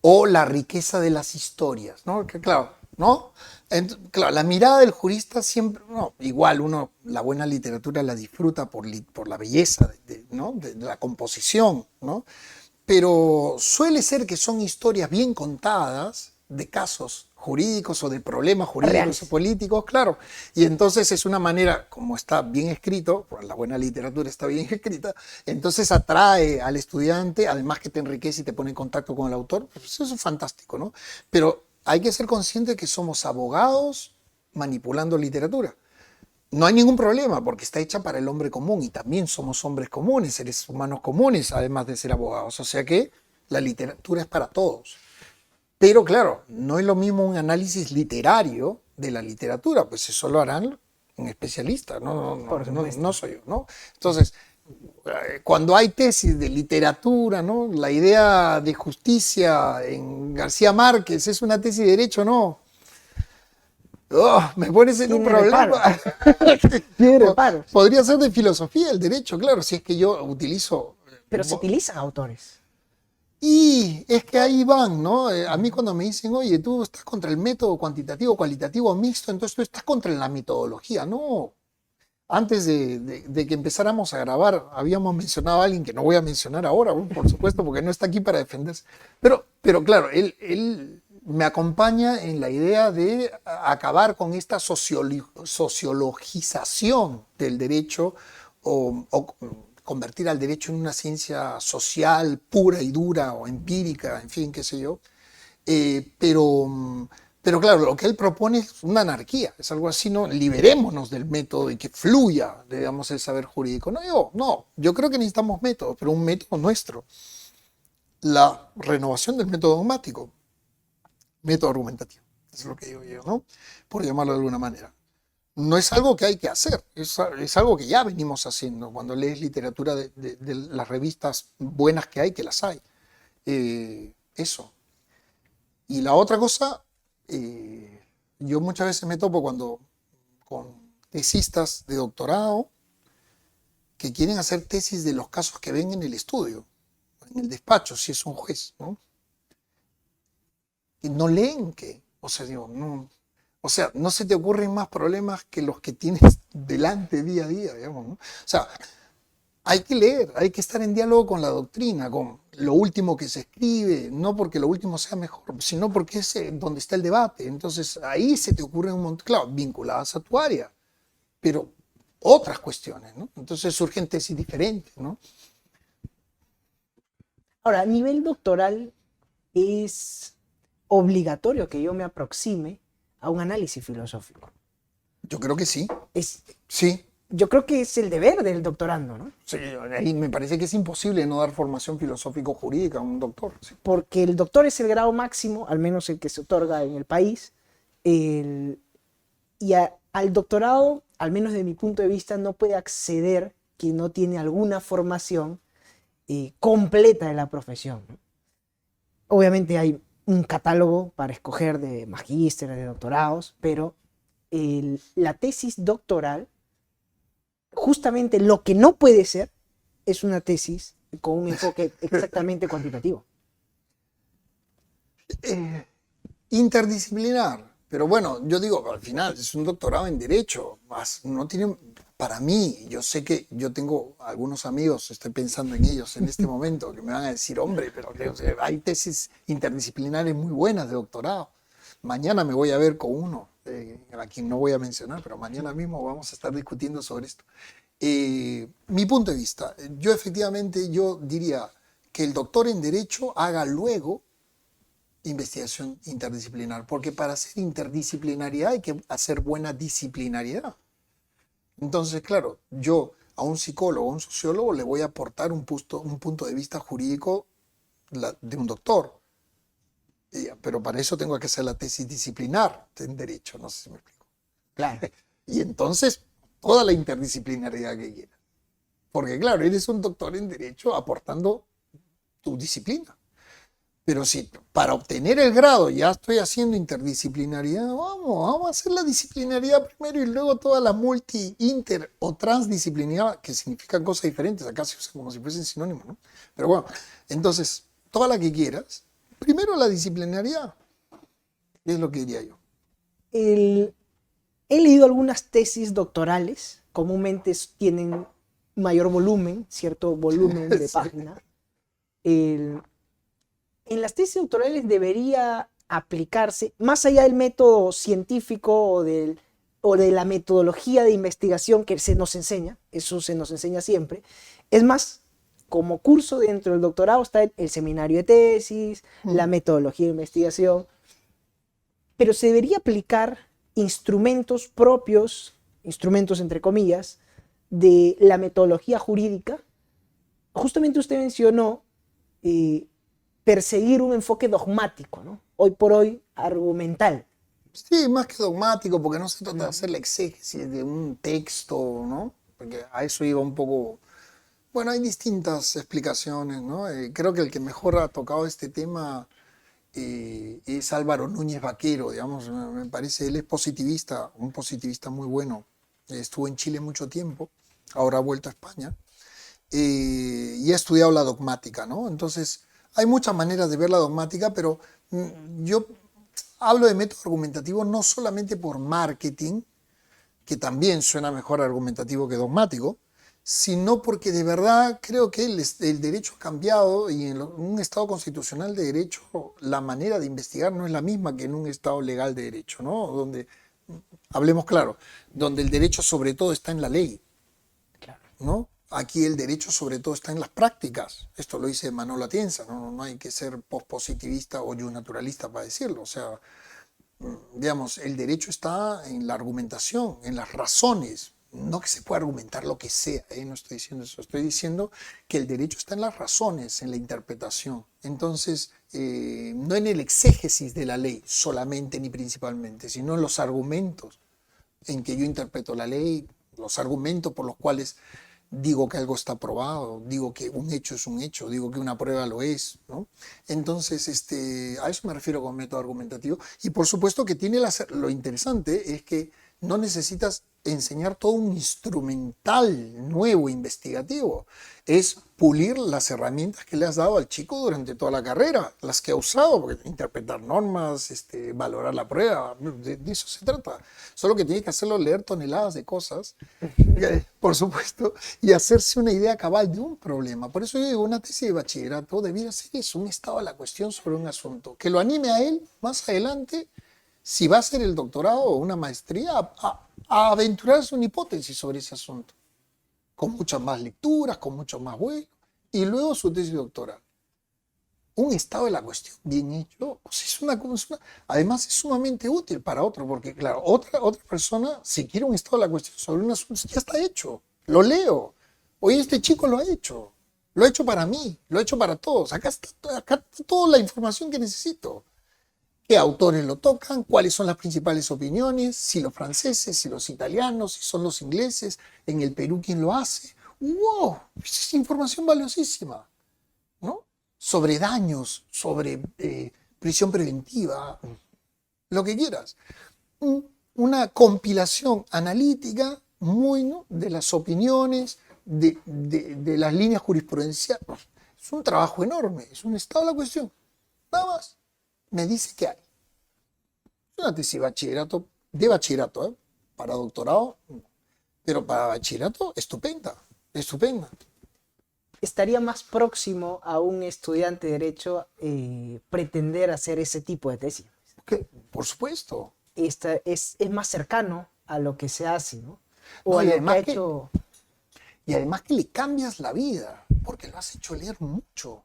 o la riqueza de las historias? ¿No? Claro, ¿no? Claro, la mirada del jurista siempre, no, igual uno la buena literatura la disfruta por la belleza ¿no? de la composición, ¿no? Pero suele ser que son historias bien contadas de casos jurídicos o de problemas jurídicos o políticos, claro. Y entonces es una manera, como está bien escrito, la buena literatura está bien escrita, entonces atrae al estudiante, además que te enriquece y te pone en contacto con el autor. Pues eso es fantástico, ¿no? Pero hay que ser consciente de que somos abogados manipulando literatura. No hay ningún problema porque está hecha para el hombre común y también somos hombres comunes, seres humanos comunes, además de ser abogados. O sea que la literatura es para todos. Pero claro, no es lo mismo un análisis literario de la literatura, pues eso lo harán un especialista, no soy yo, ¿no? Entonces, cuando hay tesis de literatura, ¿no? La idea de justicia en García Márquez es una tesis de derecho, no. Oh, me pones en un problema. Podría ser de filosofía el derecho, claro, si es que yo utilizo... Pero se utilizan autores. Y es que ahí van, ¿no? A mí cuando me dicen, oye, tú estás contra el método cuantitativo, cualitativo, mixto, entonces tú estás contra la metodología. No. Antes de que empezáramos a grabar, habíamos mencionado a alguien que no voy a mencionar ahora, por supuesto, porque no está aquí para defenderse. Pero claro, él me acompaña en la idea de acabar con esta sociologización del derecho o convertir al derecho en una ciencia social pura y dura o empírica, en fin, qué sé yo. Pero claro, lo que él propone es una anarquía, es algo así, ¿no? Liberémonos del método y que fluya, digamos, el saber jurídico. Yo creo que necesitamos métodos, pero un método nuestro. La renovación del método dogmático, método argumentativo, es lo que digo yo, ¿no? Por llamarlo de alguna manera. No es algo que hay que hacer, es algo que ya venimos haciendo. Cuando lees literatura de las revistas buenas que hay, que las hay. Eso. Y la otra cosa, yo muchas veces me topo con tesistas de doctorado que quieren hacer tesis de los casos que ven en el estudio, en el despacho, si es un juez, ¿no? Y no leen que, o sea, digo, no... O sea, no se te ocurren más problemas que los que tienes delante día a día, digamos, ¿no? O sea, hay que leer, hay que estar en diálogo con la doctrina, con lo último que se escribe, no porque lo último sea mejor, sino porque es donde está el debate. Entonces, ahí se te ocurren un montón, claro, vinculadas a tu área, pero otras cuestiones, ¿no? Entonces surgen tesis diferentes, ¿no? Ahora, a nivel doctoral, es obligatorio que yo me aproxime a un análisis filosófico. Yo creo que sí. Sí. Yo creo que es el deber del doctorando, ¿no? Sí, y me parece que es imposible no dar formación filosófico-jurídica a un doctor. Sí. Porque el doctor es el grado máximo, al menos el que se otorga en el país, el al doctorado, al menos de mi punto de vista, no puede acceder quien no tiene alguna formación completa de la profesión, ¿no? Obviamente hay un catálogo para escoger de magísteres, de doctorados, pero la tesis doctoral, justamente lo que no puede ser, es una tesis con un enfoque exactamente cuantitativo. Interdisciplinar. Pero bueno, yo digo, al final es un doctorado en Derecho. No tiene, para mí, yo sé que yo tengo algunos amigos, estoy pensando en ellos en este momento, que me van a decir, hombre, pero o sea, hay tesis interdisciplinares muy buenas de doctorado. Mañana me voy a ver con uno, a quien no voy a mencionar, pero mañana mismo vamos a estar discutiendo sobre esto. Mi punto de vista, yo efectivamente yo diría que el doctor en Derecho haga luego investigación interdisciplinar, porque para hacer interdisciplinaridad hay que hacer buena disciplinariedad. Entonces, claro, yo a un psicólogo, a un sociólogo le voy a aportar un punto de vista jurídico de un doctor, pero para eso tengo que hacer la tesis disciplinar en Derecho, no sé si me explico. Claro. Y entonces, toda la interdisciplinariedad que quieras. Porque claro, eres un doctor en Derecho aportando tu disciplina. Pero si para obtener el grado ya estoy haciendo interdisciplinaridad, vamos a hacer la disciplinaridad primero y luego toda la multi, inter o transdisciplinaridad, que significan cosas diferentes, acá se usan como si fuesen sinónimos, ¿no? Pero bueno, entonces, toda la que quieras, primero la disciplinaridad, es lo que diría yo. He leído algunas tesis doctorales, comúnmente tienen mayor volumen, cierto volumen de página. En las tesis doctorales debería aplicarse, más allá del método científico o de la metodología de investigación que se nos enseña, eso se nos enseña siempre, es más, como curso dentro del doctorado está el seminario de tesis, la metodología de investigación, pero se debería aplicar instrumentos propios, instrumentos entre comillas, de la metodología jurídica. Justamente usted mencionó perseguir un enfoque dogmático, ¿no? Hoy por hoy argumental. Sí, más que dogmático, porque no se trata de hacer la exégesis de un texto, ¿no? Porque a eso iba un poco. Bueno, hay distintas explicaciones, ¿no? Creo que el que mejor ha tocado este tema es Álvaro Núñez Vaquero, digamos, me parece, él es positivista, un positivista muy bueno. Estuvo en Chile mucho tiempo, ahora ha vuelto a España, y ha estudiado la dogmática, ¿no? Entonces, hay muchas maneras de ver la dogmática, pero yo hablo de método argumentativo no solamente por marketing, que también suena mejor argumentativo que dogmático, sino porque de verdad creo que el derecho ha cambiado y en un Estado constitucional de derecho la manera de investigar no es la misma que en un Estado legal de derecho, ¿no? Donde, hablemos claro, donde el derecho sobre todo está en la ley, ¿no? Aquí el derecho sobre todo está en las prácticas. Esto lo dice Manolo Atienza, no hay que ser pospositivista o naturalista para decirlo. O sea, digamos, el derecho está en la argumentación, en las razones. No que se pueda argumentar lo que sea, no estoy diciendo eso. Estoy diciendo que el derecho está en las razones, en la interpretación. Entonces, no en el exégesis de la ley solamente ni principalmente, sino en los argumentos en que yo interpreto la ley, los argumentos por los cuales digo que algo está probado, digo que un hecho es un hecho, digo que una prueba lo es, ¿no? Entonces, a eso me refiero con método argumentativo. Y por supuesto que tiene lo interesante es que no necesitas enseñar todo un instrumental nuevo investigativo. Es pulir las herramientas que le has dado al chico durante toda la carrera, las que ha usado, porque interpretar normas, valorar la prueba, de eso se trata. Solo que tiene que hacerlo leer toneladas de cosas, por supuesto, y hacerse una idea cabal de un problema. Por eso yo digo, una tesis de bachillerato debiera ser eso, un estado de la cuestión sobre un asunto, que lo anime a él más adelante, si va a hacer el doctorado o una maestría, a aventurarse una hipótesis sobre ese asunto, con muchas más lecturas, con mucho más hueco, y luego su tesis doctoral. Un estado de la cuestión bien hecho, pues es además es sumamente útil para otro, porque claro, otra persona, si quiere un estado de la cuestión sobre un asunto, ya está hecho, lo leo. Oye, este chico lo ha hecho para mí, lo ha hecho para todos, acá está toda la información que necesito. qué autores lo tocan, cuáles son las principales opiniones, si los franceses, si los italianos, si son los ingleses, en el Perú quién lo hace. ¡Wow! Esa es información valiosísima, ¿no? Sobre daños, sobre prisión preventiva, lo que quieras. Una compilación analítica muy, ¿no?, de las opiniones, de las líneas jurisprudenciales. Es un trabajo enorme, es un estado de la cuestión. Nada más. Me dice que hay. Una tesis de bachillerato, ¿eh? Para doctorado, no. Pero para bachillerato, estupenda, estupenda. ¿Estaría más próximo a un estudiante de Derecho pretender hacer ese tipo de tesis? Por supuesto. Es más cercano a lo que se hace, ¿no? O No, a lo que ha hecho... Y además que le cambias la vida, porque lo has hecho leer mucho.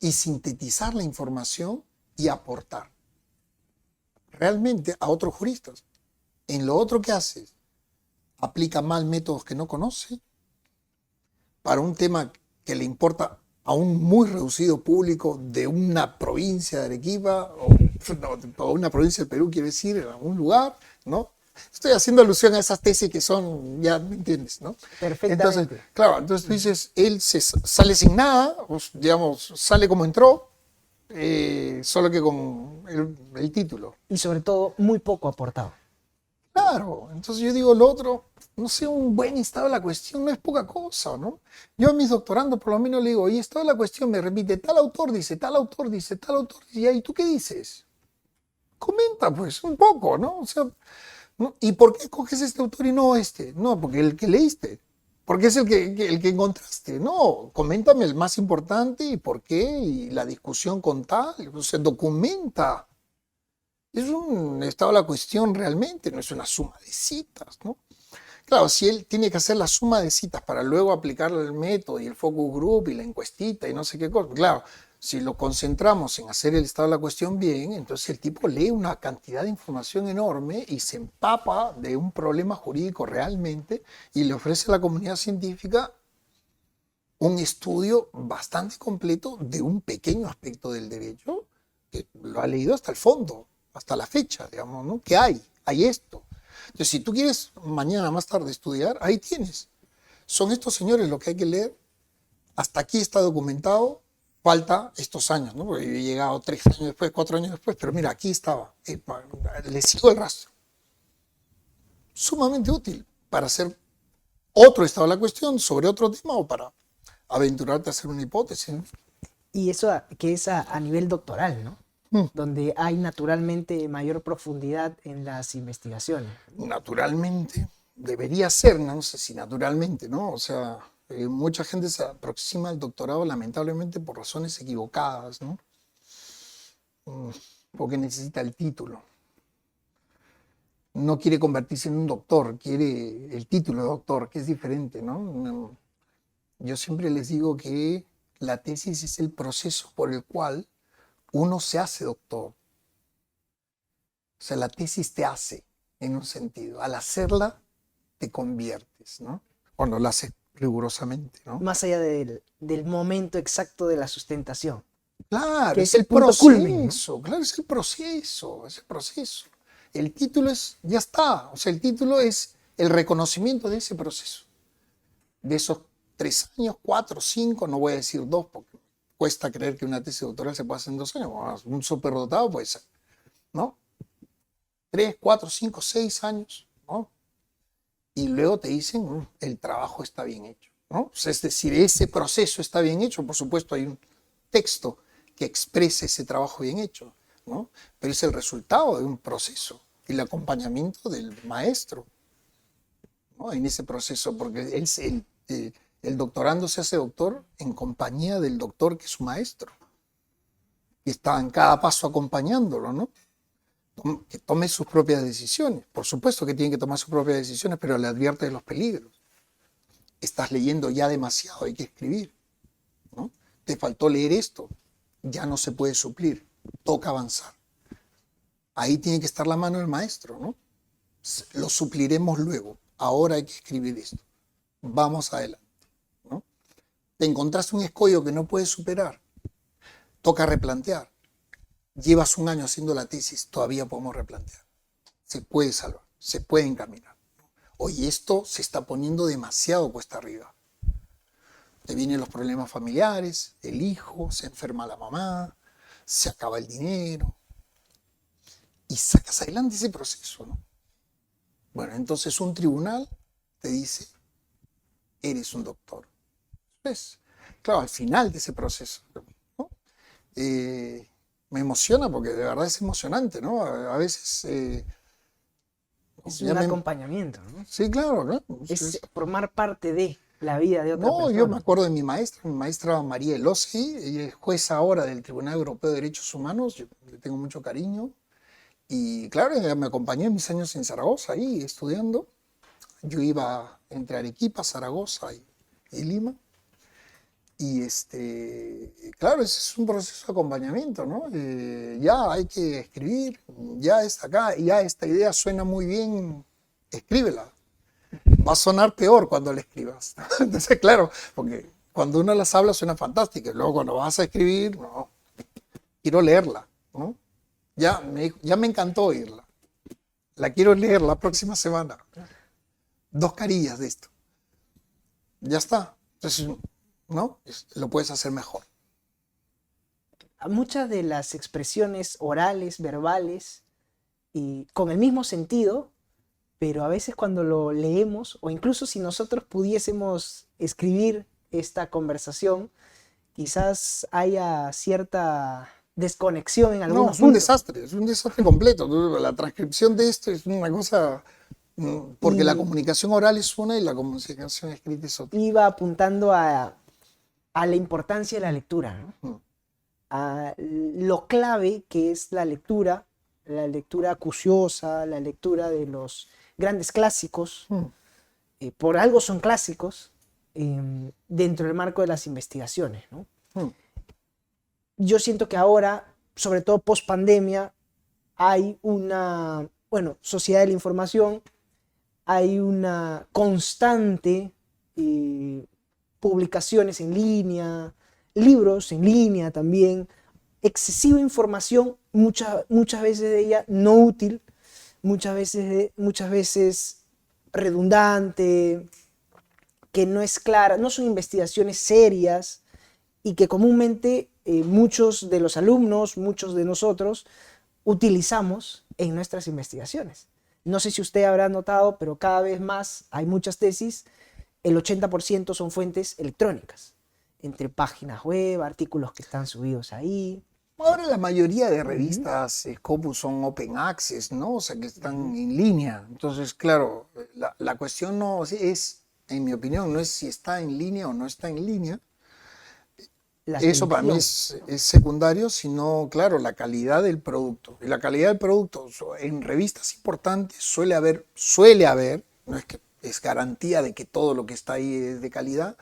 Y sintetizar la información y aportar realmente a otros juristas. En lo otro que haces, aplica mal métodos que no conoce para un tema que le importa a un muy reducido público de una provincia de Arequipa o una provincia del Perú, quiero decir, en algún lugar, ¿no? Estoy haciendo alusión a esas tesis que son, ya me entiendes, ¿no? Perfectamente. Entonces, claro, entonces tú dices, él sale sin nada, digamos, sale como entró, solo que con el título. Y sobre todo, muy poco aportado. Claro, entonces yo digo, lo otro, no sé, un buen estado de la cuestión no es poca cosa, ¿no? Yo a mis doctorandos por lo menos le digo, y estado de la cuestión me repite, tal autor dice, tal autor dice, tal autor dice, ¿y tú qué dices? Comenta, pues, un poco, ¿no? O sea, ¿no? ¿Y por qué coges este autor y no este? No, porque el que leíste, porque es el que encontraste. No, coméntame el más importante y por qué, y la discusión con tal, o sea, documenta. Es un estado de la cuestión realmente, no es una suma de citas, ¿no? Claro, si él tiene que hacer la suma de citas para luego aplicarle el método y el focus group y la encuestita y no sé qué cosa, claro, si lo concentramos en hacer el estado de la cuestión bien, entonces el tipo lee una cantidad de información enorme y se empapa de un problema jurídico realmente y le ofrece a la comunidad científica un estudio bastante completo de un pequeño aspecto del derecho que lo ha leído hasta el fondo, hasta la fecha, digamos, ¿no? ¿Qué hay? Hay esto. Entonces, si tú quieres mañana más tarde estudiar, ahí tienes. Son estos señores lo que hay que leer. Hasta aquí está documentado. Falta estos años, ¿no? Porque yo he llegado 3 años después, 4 años después, pero mira, aquí estaba. Le sigo el rastro. Sumamente útil para hacer otro estado de la cuestión sobre otro tema o para aventurarte a hacer una hipótesis, ¿no? Y eso que es a nivel doctoral, ¿no? Donde hay naturalmente mayor profundidad en las investigaciones. Naturalmente, debería ser, no sé si naturalmente, ¿no? O sea, mucha gente se aproxima al doctorado lamentablemente por razones equivocadas, ¿no? Porque necesita el título. No quiere convertirse en un doctor, quiere el título de doctor, que es diferente, ¿no? Yo siempre les digo que la tesis es el proceso por el cual uno se hace doctor. O sea, la tesis te hace, en un sentido. Al hacerla, te conviertes, ¿no? Cuando la haces rigurosamente, ¿no? Más allá del momento exacto de la sustentación. Claro, Que es el punto proceso, culmen, ¿no? claro, es el proceso, es el proceso. El título es, ya está, o sea, el título es el reconocimiento de ese proceso. De esos 3 años, 4, 5, no voy a decir 2, porque cuesta creer que una tesis doctoral se pueda hacer en 2 años. Un superdotado puede ser, ¿no? 3, 4, 5, 6 años, ¿no? Y luego te dicen, el trabajo está bien hecho, ¿no? O sea, es decir, ese proceso está bien hecho, por supuesto hay un texto que exprese ese trabajo bien hecho, ¿no? Pero es el resultado de un proceso, el acompañamiento del maestro, ¿no? En ese proceso, porque el doctorando se hace doctor en compañía del doctor que es su maestro, y está en cada paso acompañándolo, ¿no? Que tome sus propias decisiones. Por supuesto que tiene que tomar sus propias decisiones, pero le advierte de los peligros. Estás leyendo ya demasiado, hay que escribir, ¿no? Te faltó leer esto, ya no se puede suplir, toca avanzar. Ahí tiene que estar la mano del maestro, ¿no? Lo supliremos luego, ahora hay que escribir esto. Vamos adelante, ¿no? Te encontraste un escollo que no puedes superar, toca replantear. llevas un año haciendo la tesis, todavía podemos replantear. Se puede salvar, se puede encaminar. Oye, esto se está poniendo demasiado cuesta arriba. Te vienen los problemas familiares, el hijo, se enferma la mamá, se acaba el dinero. Y sacas adelante ese proceso, ¿no? Bueno, entonces un tribunal te dice, eres un doctor. ¿Ves? Claro, al final de ese proceso, ¿no? Me emociona porque de verdad es emocionante, ¿no? A veces... Es un acompañamiento, ¿no? Sí, claro, ¿no? Es formar parte de la vida de otra No, persona. yo me acuerdo de mi maestra María Elossi, ella es jueza ahora del Tribunal Europeo de Derechos Humanos, yo le tengo mucho cariño. Y claro, ella me acompañó en mis años en Zaragoza, ahí estudiando. Yo iba entre Arequipa, Zaragoza y Lima. Y claro, ese es un proceso de acompañamiento, ¿no? Ya hay que escribir, ya está acá, ya esta idea suena muy bien, escríbela. Va a sonar peor cuando la escribas. Entonces, claro, porque cuando uno las habla suena fantástica, y luego cuando vas a escribir, no, quiero leerla, ¿no? Ya me encantó oírla. La quiero leer la próxima semana. 2 carillas de esto. Ya está. Entonces, ¿no? Lo puedes hacer mejor. Muchas de las expresiones orales, verbales, y con el mismo sentido, pero a veces cuando lo leemos, o incluso si nosotros pudiésemos escribir esta conversación, quizás haya cierta desconexión en algunos puntos. Es un desastre completo. La transcripción de esto es una cosa, porque la comunicación oral es una y la comunicación escrita es otra. Iba apuntando a la importancia de la lectura, ¿no? A lo clave que es la lectura acuciosa, la lectura de los grandes clásicos, por algo son clásicos, dentro del marco de las investigaciones, ¿no? Yo siento que ahora, sobre todo post pandemia, hay una, sociedad de la información, hay una constante publicaciones en línea, libros en línea también, excesiva información, muchas veces de ella no útil, muchas veces redundante, que no es clara, no son investigaciones serias y que comúnmente muchos de los alumnos, muchos de nosotros, utilizamos en nuestras investigaciones. No sé si usted habrá notado, pero cada vez más hay muchas tesis, el 80% son fuentes electrónicas, entre páginas web, artículos que están subidos ahí. Ahora la mayoría de revistas Scopus son open access, ¿no? O sea, que están en línea. Entonces, claro, la cuestión no es, en mi opinión, no es si está en línea o no está en línea. Eso para mí es secundario, sino, claro, la calidad del producto. Y la calidad del producto en revistas importantes suele haber, no es que es garantía de que todo lo que está ahí es de calidad,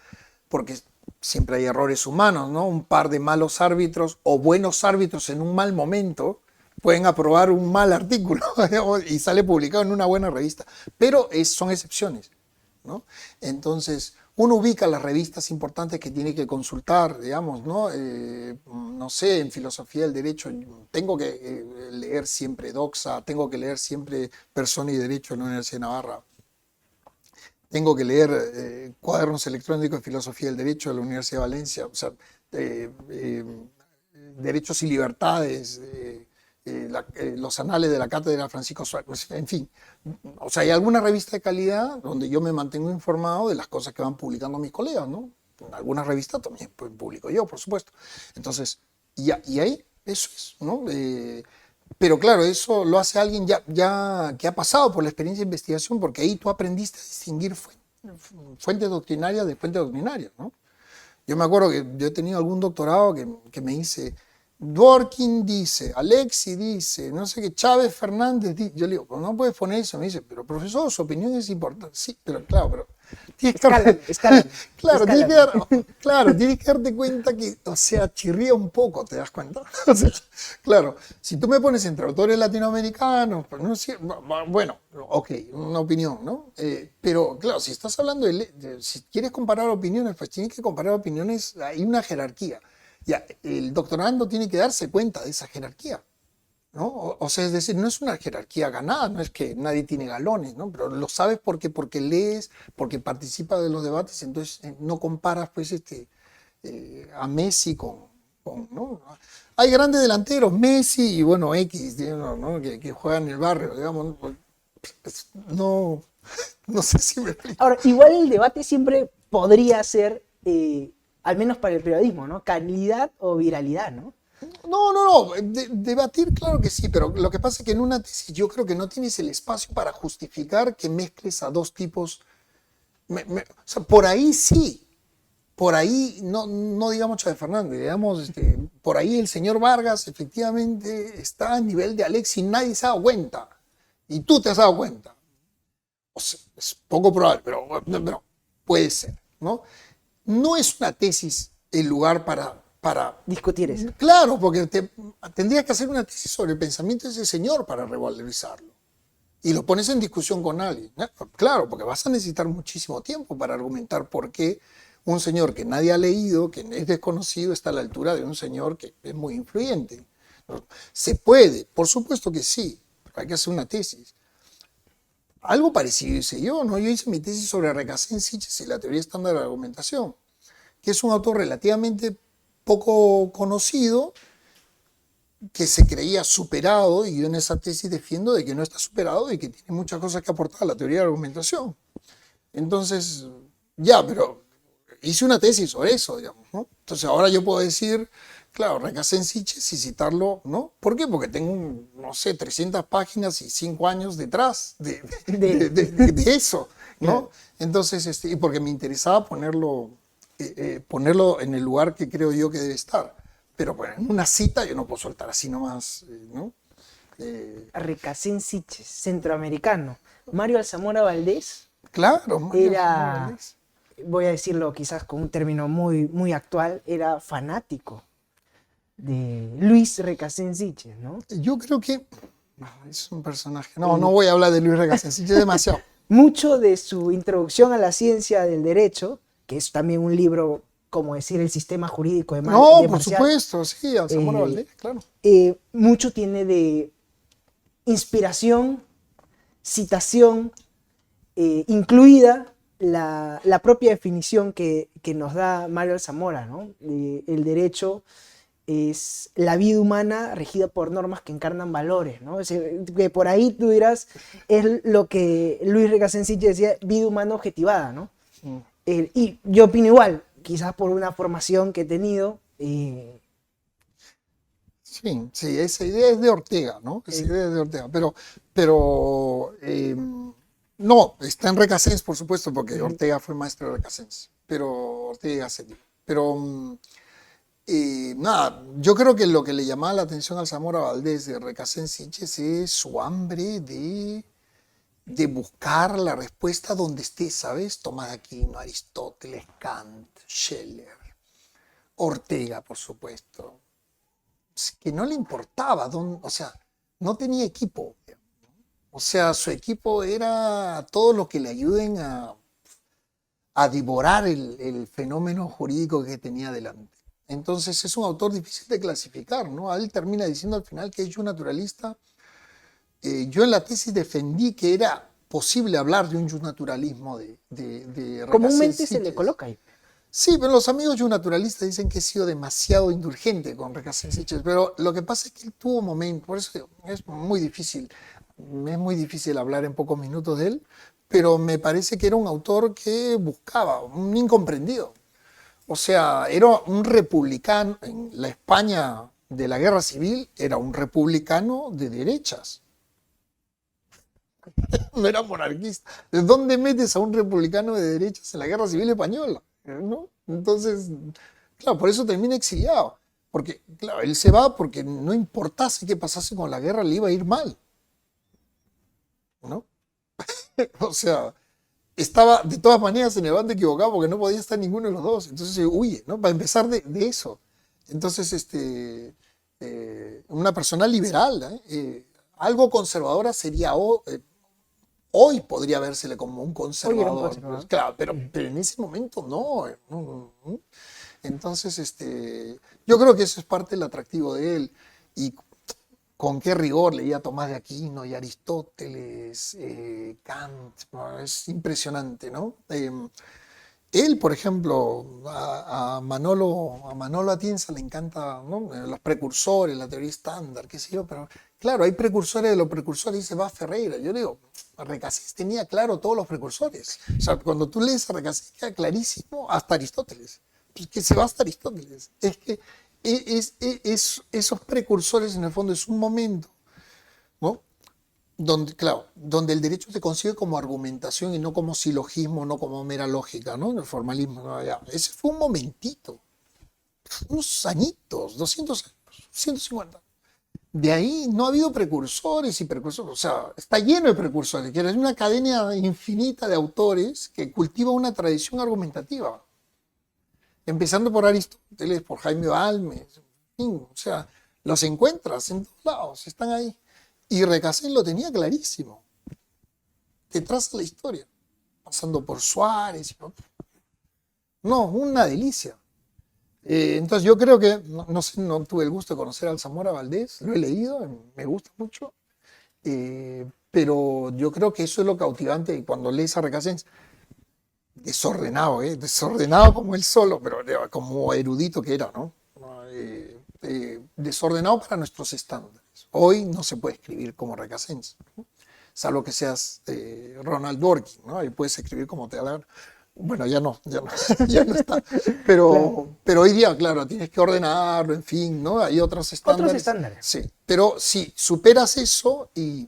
porque siempre hay errores humanos, ¿no? Un par de malos árbitros o buenos árbitros en un mal momento pueden aprobar un mal artículo y sale publicado en una buena revista. Pero son excepciones, ¿no? Entonces, uno ubica las revistas importantes que tiene que consultar, digamos, ¿no? No sé, en filosofía del derecho tengo que leer siempre Doxa, tengo que leer siempre Persona y Derecho en la Universidad de Navarra. Tengo que leer cuadernos electrónicos de filosofía del derecho de la Universidad de Valencia, o sea, derechos y libertades, los anales de la cátedra Francisco Suárez, en fin. O sea, hay alguna revista de calidad donde yo me mantengo informado de las cosas que van publicando mis colegas, ¿no? En algunas revistas también publico yo, por supuesto. Entonces, y ahí eso es, ¿no? Pero claro, eso lo hace alguien ya que ha pasado por la experiencia de investigación, porque ahí tú aprendiste a distinguir fuentes doctrinarias de fuentes doctrinarias, ¿no? Yo me acuerdo que yo he tenido algún doctorado que me dice, Dworkin dice, Alexi dice, no sé qué, Chávez Fernández dice. Yo le digo, pues no puedes poner eso. Me dice, pero profesor, su opinión es importante. Sí, pero claro, pero tienes que darte cuenta que, o sea, chirría un poco, ¿te das cuenta? O sea, claro, si tú me pones entre autores latinoamericanos, pues no sé, bueno, ok, una opinión, ¿no? Pero claro, si estás hablando si quieres comparar opiniones, pues tienes que comparar opiniones, hay una jerarquía. Ya, el doctorando tiene que darse cuenta de esa jerarquía, ¿no? O sea, es decir, no es una jerarquía ganada, no es que nadie tiene galones, ¿no? Pero lo sabes porque lees, porque participas de los debates, entonces no comparas, pues, a Messi ¿no? Hay grandes delanteros, Messi y, bueno, X, digamos, ¿no? Que juegan en el barrio, digamos, no, no sé si me explico. Ahora, igual el debate siempre podría ser, al menos para el periodismo, ¿no? Calidad o viralidad, ¿no? No. Debatir, claro que sí, pero lo que pasa es que en una tesis yo creo que no tienes el espacio para justificar que mezcles a dos tipos. O sea, por ahí sí, por ahí, no digamos Chávez Fernández, digamos, por ahí el señor Vargas efectivamente está a nivel de Alex y nadie se ha dado cuenta. Y tú te has dado cuenta. O sea, es poco probable, pero puede ser, ¿no? No es una tesis el lugar para Discutir eso. claro, porque tendrías que hacer una tesis sobre el pensamiento de ese señor para revalorizarlo. Y lo pones en discusión con alguien, ¿no? Claro, porque vas a necesitar muchísimo tiempo para argumentar por qué un señor que nadie ha leído, que es desconocido, está a la altura de un señor que es muy influyente. Se puede, por supuesto que sí, pero hay que hacer una tesis. Algo parecido hice yo, ¿no? Yo hice mi tesis sobre Recasens Sitges y la teoría estándar de la argumentación, que es un autor relativamente poco conocido, que se creía superado, y yo en esa tesis defiendo de que no está superado y que tiene muchas cosas que aportar a la teoría de la argumentación. Entonces, ya, pero hice una tesis sobre eso, digamos, ¿no? Entonces ahora yo puedo decir, claro, Recasens Sitges y citarlo, ¿no? ¿Por qué? Porque tengo, no sé, 300 páginas y 5 años detrás de eso, ¿no? Entonces, y porque me interesaba ponerlo en el lugar que creo yo que debe estar. Pero bueno, en una cita yo no puedo soltar así nomás, ¿no? Recasens Sitges, centroamericano. Mario Alzamora Valdés Claro, Mario Alzamora era, Valdés. voy a decirlo quizás con un término muy, muy actual, era fanático de Luis Recasens Sitges, ¿no? Yo creo que es un personaje. No voy a hablar de Luis Recasens Sitges, es demasiado. Mucho de su introducción a la ciencia del derecho, que es también un libro, como decir, el sistema jurídico de No, por Marcial, supuesto, sí, Alzamora Valdés, claro. mucho tiene de inspiración, citación, incluida la propia definición que nos da Mario Alzamora, ¿no? El derecho es la vida humana regida por normas que encarnan valores, ¿no? Es decir, que por ahí tú dirás, es lo que Luis Recasens Sitges decía, vida humana objetivada, ¿no? Y yo opino igual, quizás por una formación que he tenido. Sí, esa idea es de Ortega, ¿no? Esa idea es de Ortega, pero no, está en Recasens, por supuesto, porque Ortega fue maestro de Recasens, pero Ortega y Gasset. Pero nada, yo creo que lo que le llamaba la atención al Zamora Valdés de Recasens Sitges es su hambre de buscar la respuesta donde esté, ¿sabes? Tomás de Aquino, Aristóteles, Kant, Scheller, Ortega, por supuesto. Que no le importaba, o sea, no tenía equipo. O sea, su equipo era todo lo que le ayuden a devorar el fenómeno jurídico que tenía delante. Entonces es un autor difícil de clasificar, ¿no? Él termina diciendo al final que es un naturalista. Yo en la tesis defendí que era posible hablar de un naturalismo de Comúnmente se le coloca ahí. Sí, pero los amigos naturalistas dicen que he sido demasiado indulgente con Recasens Sitges, pero lo que pasa es que él tuvo momentos, por eso es muy difícil hablar en pocos minutos de él, pero me parece que era un autor que buscaba, un incomprendido. O sea, era un republicano, en la España de la Guerra Civil, era un republicano de derechas. No era monarquista. ¿De dónde metes a un republicano de derechas en la Guerra Civil Española? ¿No? Entonces, claro, por eso termina exiliado. Porque, claro, él se va porque no importase qué pasase con la guerra, le iba a ir mal. ¿No? O sea, estaba de todas maneras en el bando equivocado porque no podía estar ninguno de los dos. Entonces se huye, ¿no? Para empezar de eso. Entonces, una persona liberal, algo conservadora sería hoy podría vérsele como un conservador. Pues, claro, pero en ese momento no. Entonces, yo creo que eso es parte del atractivo de él. Y con qué rigor leía Tomás de Aquino y Aristóteles, Kant, ¿no? Es impresionante, ¿no? Él, por ejemplo, a Manolo Atienza le encanta, ¿no? Los precursores, la teoría estándar, qué sé yo, pero claro, hay precursores de los precursores, dice va Ferreira. Yo digo, Recasés tenía claro todos los precursores. O sea, cuando tú lees a Recasés queda clarísimo hasta Aristóteles. Pues que se va hasta Aristóteles. Es que esos precursores en el fondo es un momento, ¿no? Donde, claro, donde el derecho se concibe como argumentación y no como silogismo, no como mera lógica, ¿no? El formalismo, ¿no? Ya. Ese fue un momentito, unos añitos, 200 años, 150. De ahí no ha habido precursores y precursores, o sea, está lleno de precursores, que es una cadena infinita de autores que cultiva una tradición argumentativa, empezando por Aristóteles, por Jaime Balmes, en fin, o sea, los encuentras en todos lados, están ahí. Y Recasés lo tenía clarísimo. Te traza la historia, pasando por Suárez. No, una delicia. Entonces yo creo que, no sé, no tuve el gusto de conocer al Zamora Valdés, lo he leído, me gusta mucho, pero yo creo que eso es lo cautivante y cuando lees a Recasés, desordenado, desordenado como él solo, pero como erudito que era, ¿no? Desordenado para nuestros estándares. Hoy no se puede escribir como Recasens, ¿no? Salvo que seas Ronald Dworkin, ¿no? Ahí puedes escribir como te da la gana. Bueno, ya no, ya no está. Pero, Claro. pero hoy día, claro, tienes que ordenarlo, en fin, ¿no? Hay otros Otros estándares. estándares. Sí, pero si superas eso y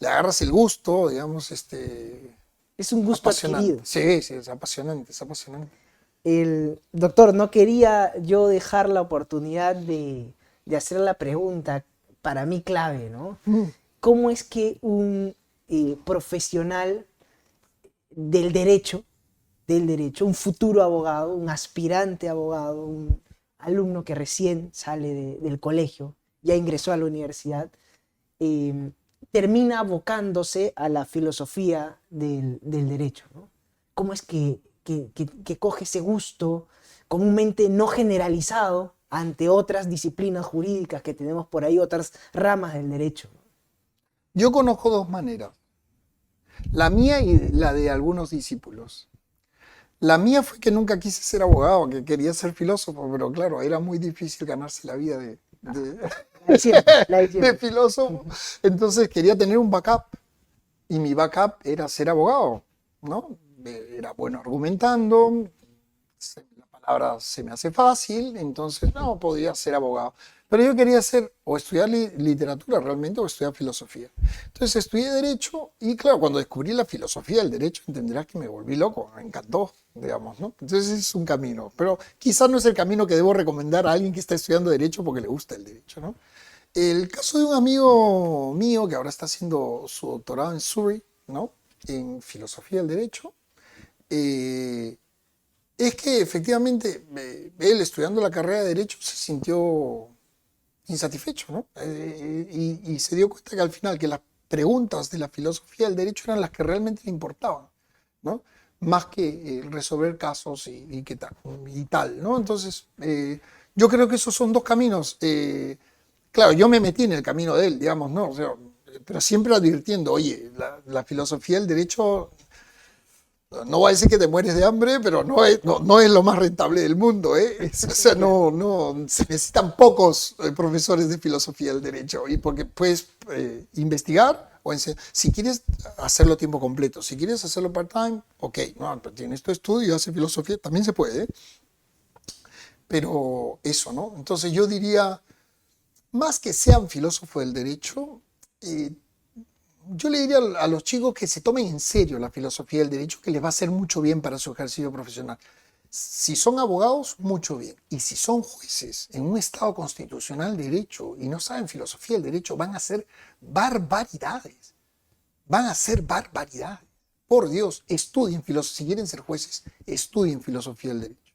le agarras el gusto, digamos, Es un gusto apasionante. adquirido. Sí, sí, es apasionante, es apasionante. El doctor, no quería yo dejar la oportunidad de hacer la pregunta para mí clave, ¿no? Mm. ¿Cómo es que un profesional del derecho, un futuro abogado, un aspirante abogado, un alumno que recién sale del colegio, ya ingresó a la universidad, eh, termina abocándose a la filosofía del derecho, ¿no? ¿Cómo es que coge ese gusto comúnmente no generalizado ante otras disciplinas jurídicas que tenemos por ahí, otras ramas del derecho? Yo conozco dos maneras, la mía y la de algunos discípulos. La mía fue que nunca quise ser abogado, que quería ser filósofo, pero claro, era muy difícil ganarse la vida La de siempre, la de de siempre. filósofo. Entonces quería tener un backup y mi backup era ser abogado, ¿no? Era bueno argumentando, la palabra se me hace fácil, entonces no, podía ser abogado. Pero yo quería hacer o estudiar literatura realmente o estudiar filosofía. Entonces estudié Derecho y claro, cuando descubrí la filosofía del Derecho entenderás que me volví loco, me encantó, digamos, ¿no? Entonces es un camino, pero quizás no es el camino que debo recomendar a alguien que está estudiando Derecho porque le gusta el Derecho, ¿no? El caso de un amigo mío que ahora está haciendo su doctorado en Surrey, ¿no? En filosofía del Derecho, eh, es que efectivamente él estudiando la carrera de Derecho se sintió insatisfecho, ¿no? Y se dio cuenta que al final que las preguntas de la filosofía del derecho eran las que realmente le importaban, ¿no? Más que resolver casos qué tal, y tal, ¿no? Entonces, yo creo que esos son dos caminos. Claro, yo me metí en el camino de él, digamos, ¿no? O sea, pero siempre advirtiendo, oye, la filosofía del derecho no voy a decir que te mueres de hambre, pero no es lo más rentable del mundo, ¿eh? O sea, no, se necesitan pocos profesores de filosofía del derecho, y porque puedes investigar o enseñar. Si quieres hacerlo a tiempo completo, si quieres hacerlo part-time, ok, no, pero tienes tu estudio y haces filosofía, también se puede, ¿eh? Pero eso, ¿no? Entonces yo diría, más que sean filósofos del derecho, eh, yo le diría a los chicos que se tomen en serio la filosofía del derecho, que les va a hacer mucho bien para su ejercicio profesional. Si son abogados, mucho bien. Y si son jueces en un Estado constitucional de derecho y no saben filosofía del derecho, van a hacer barbaridades. Van a hacer barbaridades. Por Dios, estudien filosofía. Si quieren ser jueces, estudien filosofía del derecho.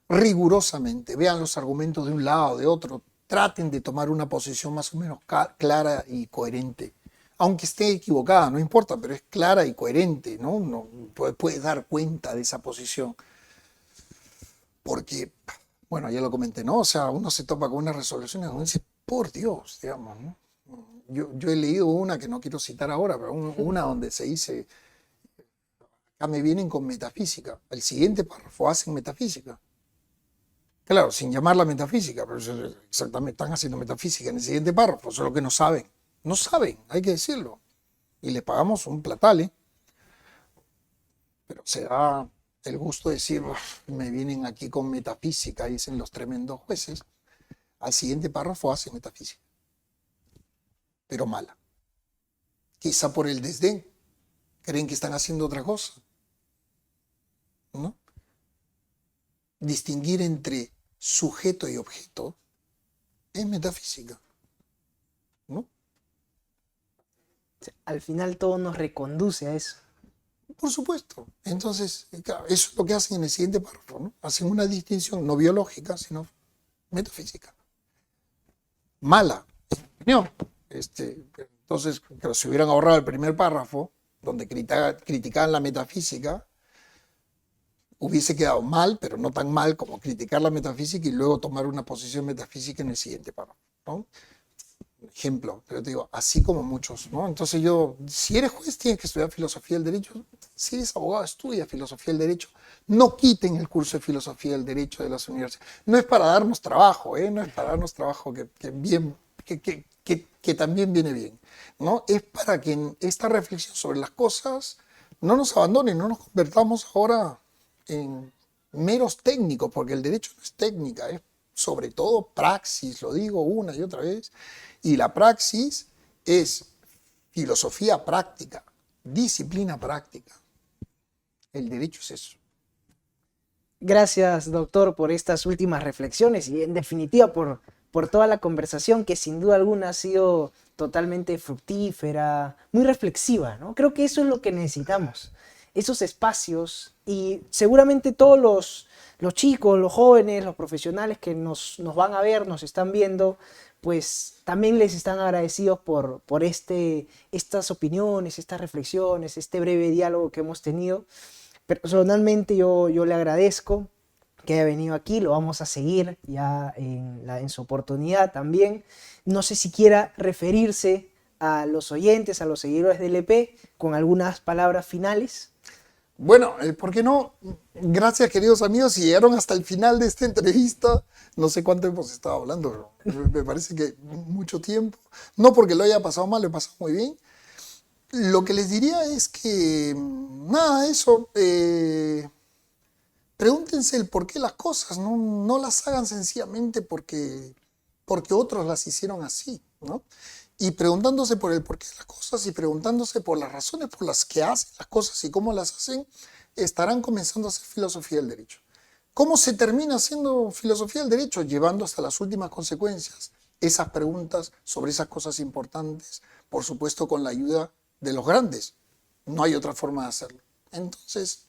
Rigurosamente, vean los argumentos de un lado, de otro. Traten de tomar una posición más o menos clara y coherente. Aunque esté equivocada, no importa, pero es clara y coherente, ¿no? Puedes dar cuenta de esa posición. porque, bueno, ya lo comenté, ¿no? O sea, uno se topa con unas resoluciones donde dice, por Dios, digamos, ¿no? Yo he leído una que no quiero citar ahora, pero una donde se dice, acá me vienen con metafísica. El siguiente párrafo hacen metafísica. Claro, sin llamarla metafísica, pero exactamente están haciendo metafísica en el siguiente párrafo, solo que no saben. No saben, hay que decirlo. Y le pagamos un platale, pero se da el gusto de decir, me vienen aquí con metafísica, dicen los tremendos jueces. Al siguiente párrafo hacen metafísica, pero mala. Quizá por el desdén, creen que están haciendo otra cosa, ¿no? Distinguir entre sujeto y objeto es metafísica, ¿no? Al final todo nos reconduce a eso. Por supuesto. Entonces, claro, eso es lo que hacen en el siguiente párrafo, ¿no? Hacen una distinción no biológica, sino metafísica. Mala, en mi opinión. Entonces, claro, si hubieran ahorrado el primer párrafo, donde criticaban la metafísica, hubiese quedado mal, pero no tan mal como criticar la metafísica y luego tomar una posición metafísica en el siguiente párrafo, ¿no? Ejemplo, pero te digo, así como muchos, ¿no? Entonces si eres juez, tienes que estudiar filosofía del derecho. Si eres abogado, estudia filosofía del derecho. No quiten el curso de filosofía del derecho de las universidades. No es para darnos trabajo, ¿eh? No es para darnos trabajo que también viene bien, ¿no? Es para que en esta reflexión sobre las cosas no nos abandonen, no nos convertamos ahora en meros técnicos, porque el derecho no es técnica, es sobre todo praxis, lo digo una y otra vez, y la praxis es filosofía práctica, disciplina práctica. El derecho es eso. Gracias, doctor, por estas últimas reflexiones y en definitiva por toda la conversación que sin duda alguna ha sido totalmente fructífera, muy reflexiva, ¿no? Creo que eso es lo que necesitamos, esos espacios, y seguramente todos los chicos, los jóvenes, los profesionales que nos van a ver, nos están viendo, pues también les están agradecidos por estas opiniones, estas reflexiones, este breve diálogo que hemos tenido. Personalmente yo le agradezco que haya venido aquí, lo vamos a seguir ya en su oportunidad también. No sé si quiera referirse a los oyentes, a los seguidores del EP, con algunas palabras finales. Bueno, ¿por qué no? Gracias, queridos amigos, si llegaron hasta el final de esta entrevista. No sé cuánto hemos estado hablando, pero me parece que mucho tiempo. No porque lo haya pasado mal, lo he pasado muy bien. Lo que les diría es que, nada, eso, pregúntense el por qué las cosas, no las hagan sencillamente porque otros las hicieron así, ¿no? Y preguntándose por el porqué de las cosas y preguntándose por las razones por las que hacen las cosas y cómo las hacen, estarán comenzando a hacer filosofía del derecho. ¿Cómo se termina haciendo filosofía del derecho? Llevando hasta las últimas consecuencias esas preguntas sobre esas cosas importantes, por supuesto con la ayuda de los grandes. No hay otra forma de hacerlo. Entonces,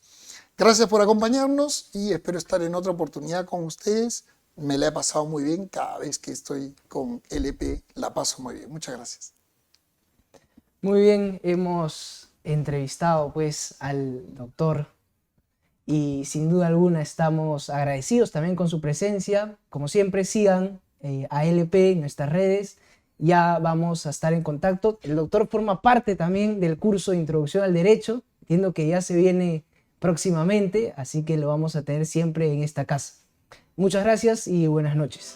gracias por acompañarnos y espero estar en otra oportunidad con ustedes. Me la he pasado muy bien, cada vez que estoy con LP la paso muy bien. Muchas gracias. Muy bien, hemos entrevistado pues al doctor y sin duda alguna estamos agradecidos también con su presencia. Como siempre, sigan a LP en nuestras redes, ya vamos a estar en contacto. El doctor forma parte también del curso de Introducción al Derecho, entiendo que ya se viene próximamente, así que lo vamos a tener siempre en esta casa. Muchas gracias y buenas noches.